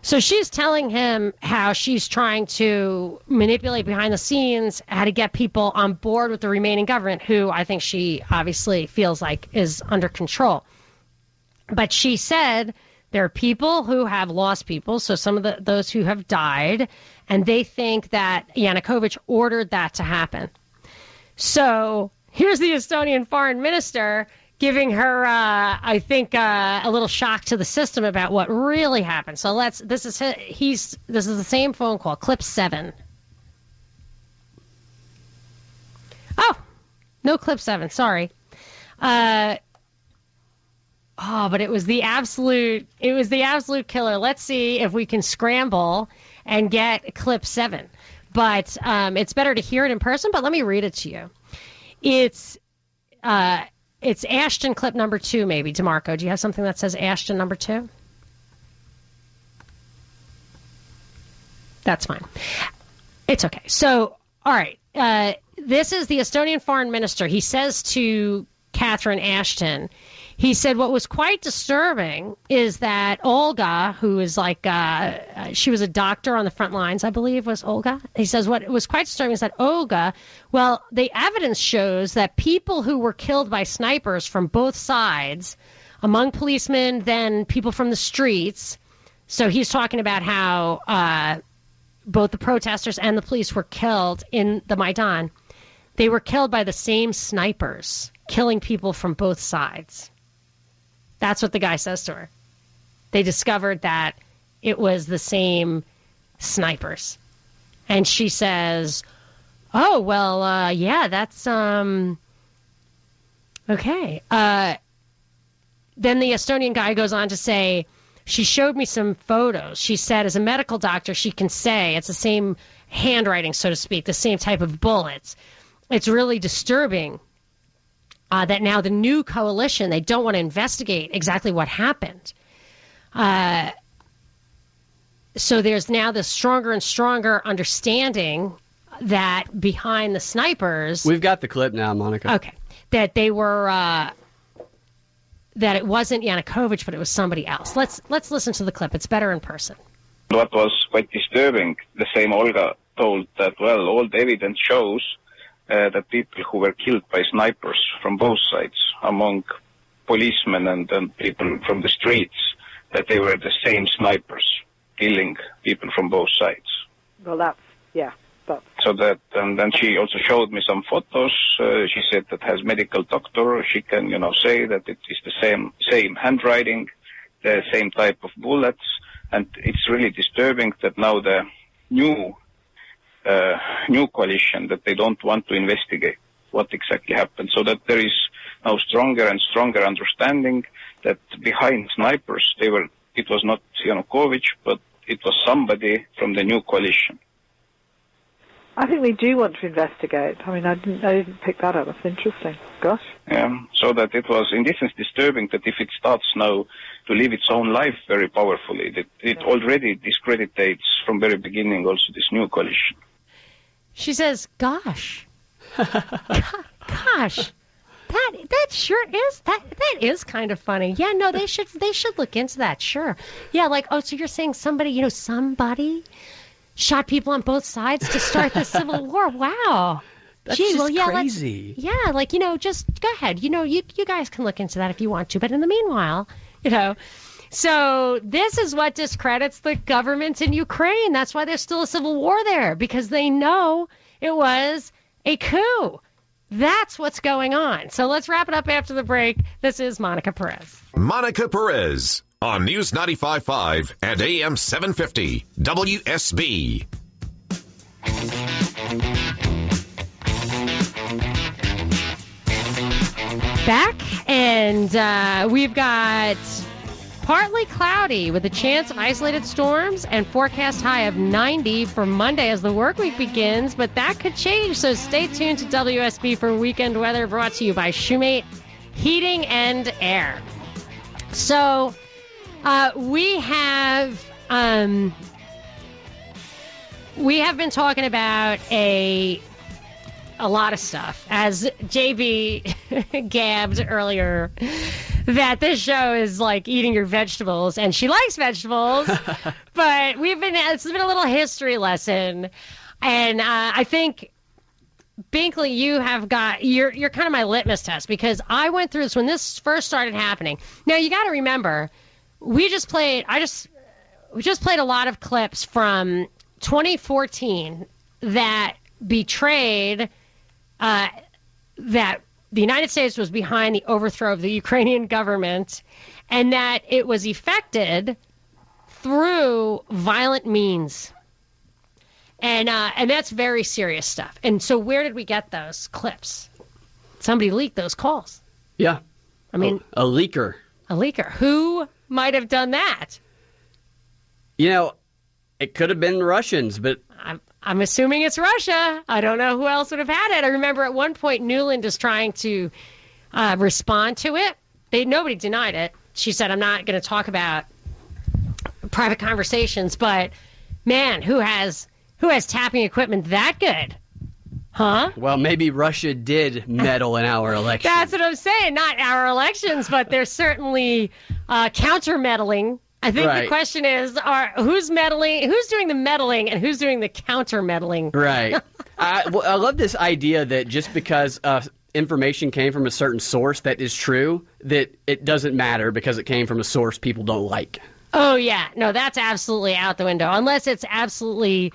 So she's telling him how she's trying to manipulate behind the scenes, how to get people on board with the remaining government, who I think she obviously feels like is under control. But she said there are people who have lost people, so some of those who have died, and they think that Yanukovych ordered that to happen. So here's the Estonian foreign minister giving her, I think, a little shock to the system about what really happened. So this is the same phone call, clip 7. Oh, no clip 7, sorry. But it was the absolute killer. Let's see if we can scramble and get clip 7. But it's better to hear it in person, but let me read it to you. It's it's Ashton clip number 2, maybe. DeMarco, do you have something that says Ashton number 2? That's fine. It's okay. So, all right. This is the Estonian foreign minister. He says to Catherine Ashton, he said what was quite disturbing is that Olga, who is like, she was a doctor on the front lines, I believe was Olga. He says what was quite disturbing is that Olga, well, the evidence shows that people who were killed by snipers from both sides, among policemen, then people from the streets. So he's talking about how both the protesters and the police were killed in the Maidan. They were killed by the same snipers, killing people from both sides. That's what the guy says to her. They discovered that it was the same snipers. And she says, oh, well, yeah, that's, okay. Then the Estonian guy goes on to say, she showed me some photos. She said, as a medical doctor, she can say it's the same handwriting, so to speak, the same type of bullets. It's really disturbing that now the new coalition, they don't want to investigate exactly what happened. So there's now this stronger and stronger understanding that behind the snipers... We've got the clip now, Monica. Okay. That they were... that it wasn't Yanukovych, but it was somebody else. Let's listen to the clip. It's better in person. What was quite disturbing, the same Olga told that, well, all the evidence shows that people who were killed by snipers from both sides, among policemen and people from the streets, that they were the same snipers killing people from both sides. Well, that's, yeah. So that, and then she also showed me some photos. She said that as medical doctor, she can, say that it is the same handwriting, the same type of bullets, and it's really disturbing that now the new coalition, that they don't want to investigate what exactly happened, so that there is now stronger and stronger understanding that behind snipers, it was not Yanukovych, but it was somebody from the new coalition. I think they do want to investigate. I mean, I didn't pick that up. That's interesting. Gosh. Yeah, so that it was, in this sense, disturbing that if it starts now to live its own life very powerfully, that it already discreditates from very beginning also this new coalition. She says, gosh. Gosh. That sure is, that is kind of funny. Yeah, no, they should look into that, sure. Yeah, like, oh, so you're saying somebody, somebody shot people on both sides to start the Civil War. Wow. That's Gee, just well, yeah, crazy. Just go ahead. You guys can look into that if you want to. But in the meanwhile, so this is what discredits the government in Ukraine. That's why there's still a civil war there, because they know it was a coup. That's what's going on. So let's wrap it up after the break. This is Monica Perez. Monica Perez on News 95.5 and AM 750 WSB. Back, and we've got partly cloudy with a chance of isolated storms and forecast high of 90 for Monday as the work week begins, but that could change, so stay tuned to WSB for weekend weather, brought to you by Shoemate Heating and Air. So we have been talking about a lot of stuff, as JB gabbed earlier, that this show is like eating your vegetables, and she likes vegetables, but it's been a little history lesson, and I think, Binkley, you're kind of my litmus test, because I went through this when this first started happening. Now, you got to remember, we just played a lot of clips from 2014 that betrayed that the United States was behind the overthrow of the Ukrainian government, and that it was effected through violent means. And that's very serious stuff. And so where did we get those clips? Somebody leaked those calls. Yeah. I mean, a leaker. A leaker. Who might have done that? It could have been Russians, but I'm assuming it's Russia. I don't know who else would have had it. I remember at one point Newland is trying to respond to it. Nobody denied it. She said, I'm not going to talk about private conversations, but man, who has tapping equipment that good? Huh? Well, maybe Russia did meddle in our elections. That's what I'm saying. Not our elections, but there's certainly counter-meddling. I think the question is, who's meddling? Who's doing the meddling, and who's doing the counter-meddling? Right. I love this idea that just because information came from a certain source that is true, that it doesn't matter because it came from a source people don't like. Oh, yeah. No, that's absolutely out the window. Unless it's absolutely...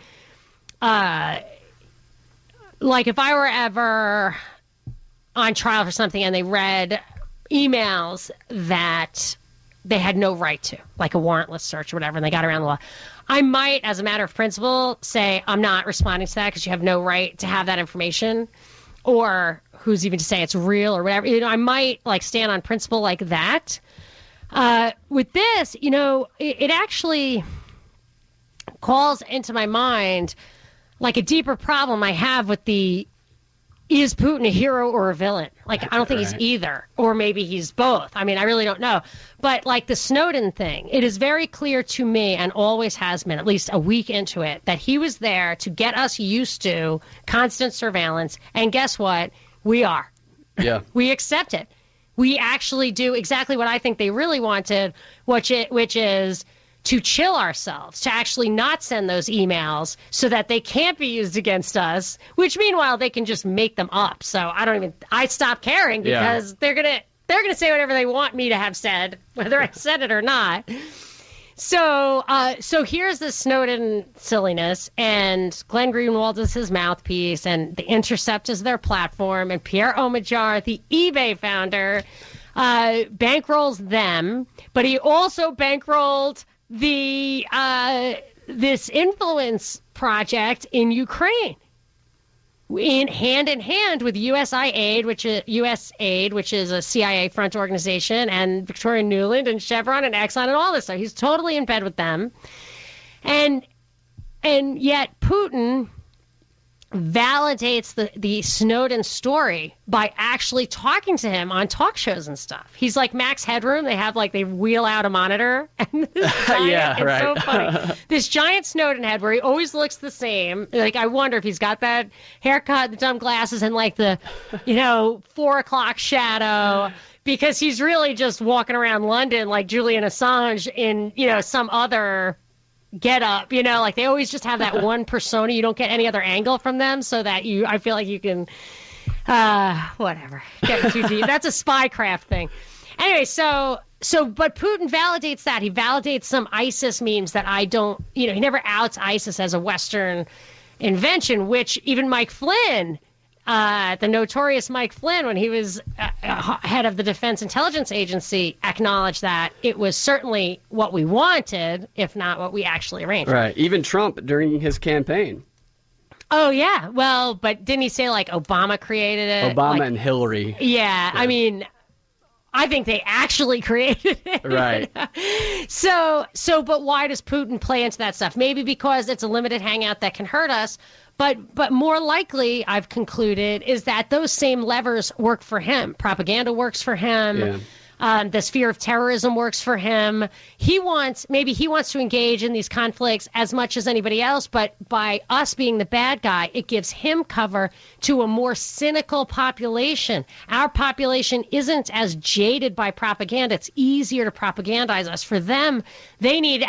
like if I were ever on trial for something and they read emails that they had no right to, like a warrantless search or whatever, and they got around the law, I might, as a matter of principle, say I'm not responding to that because you have no right to have that information, or who's even to say it's real or whatever. I might stand on principle like that. With this, it actually calls into my mind like a deeper problem I have with is Putin a hero or a villain? I don't think he's either, or maybe he's both. I mean, I really don't know. But the Snowden thing, it is very clear to me, and always has been, at least a week into it, that he was there to get us used to constant surveillance. And guess what? We are. Yeah. We accept it. We actually do exactly what I think they really wanted, which is to chill ourselves, to actually not send those emails so that they can't be used against us, which meanwhile they can just make them up. So I stopped caring because they're going to say whatever they want me to have said, whether I said it or not. So here's this Snowden silliness, and Glenn Greenwald is his mouthpiece, and The Intercept is their platform, and Pierre Omidyar, the eBay founder, bankrolls them, but he also bankrolled this influence project in Ukraine, hand in hand with USAID, which is a CIA front organization, and Victoria Nuland and Chevron and Exxon and all this stuff. He's totally in bed with them, and yet Putin validates the Snowden story by actually talking to him on talk shows and stuff. He's like Max Headroom. They wheel out a monitor. And this giant, it's so funny. This giant Snowden head where he always looks the same. I wonder if he's got that haircut, the dumb glasses, and the 4 o'clock shadow, because he's really just walking around London like Julian Assange in, some other get up, they always just have that one persona. You don't get any other angle from them, so that I feel like you can, whatever, get too deep. That's a spycraft thing. Anyway, but Putin validates that. He validates some ISIS memes that I don't, he never outs ISIS as a Western invention, which even Mike Flynn, the notorious Mike Flynn, when he was head of the Defense Intelligence Agency, acknowledged that it was certainly what we wanted, if not what we actually arranged. Right. Even Trump during his campaign. Oh, yeah. Well, but didn't he say Obama created it? Obama and Hillary. Yeah. I mean, I think they actually created it. Right. But why does Putin play into that stuff? Maybe because it's a limited hangout that can hurt us. But more likely, I've concluded, is that those same levers work for him. Propaganda works for him. Yeah. The sphere of terrorism works for him. Maybe he wants to engage in these conflicts as much as anybody else, but by us being the bad guy, it gives him cover to a more cynical population. Our population isn't as jaded by propaganda. It's easier to propagandize us. For them, they need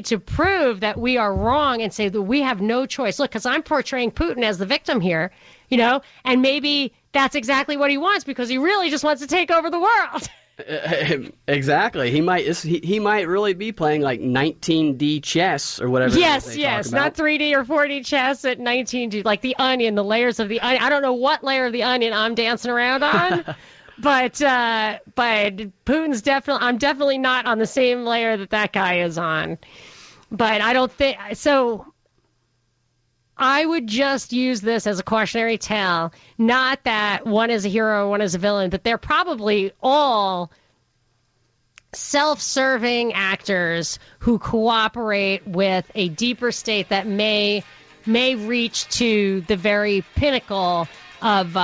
to prove that we are wrong and say that we have no choice. Look, because I'm portraying Putin as the victim here, and maybe that's exactly what he wants, because he really just wants to take over the world. Exactly. He might really be playing 19D chess or whatever. Yes, not 3D or 4D chess at 19D, like the onion, the layers of the onion. I don't know what layer of the onion I'm dancing around on, but Putin's I'm definitely not on the same layer that guy is on. But I don't think so. I would just use this as a cautionary tale, not that one is a hero, one is a villain, but they're probably all self-serving actors who cooperate with a deeper state that may reach to the very pinnacle of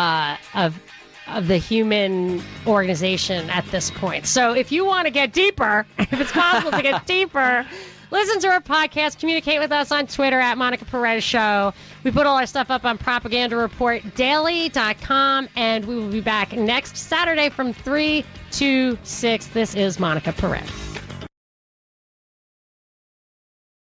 of the human organization at this point. So if you want to get deeper, if it's possible to get deeper, listen to our podcast. Communicate with us on Twitter at Monica Perez Show. We put all our stuff up on propagandareportdaily.com, and we will be back next Saturday from 3 to 6. This is Monica Perez.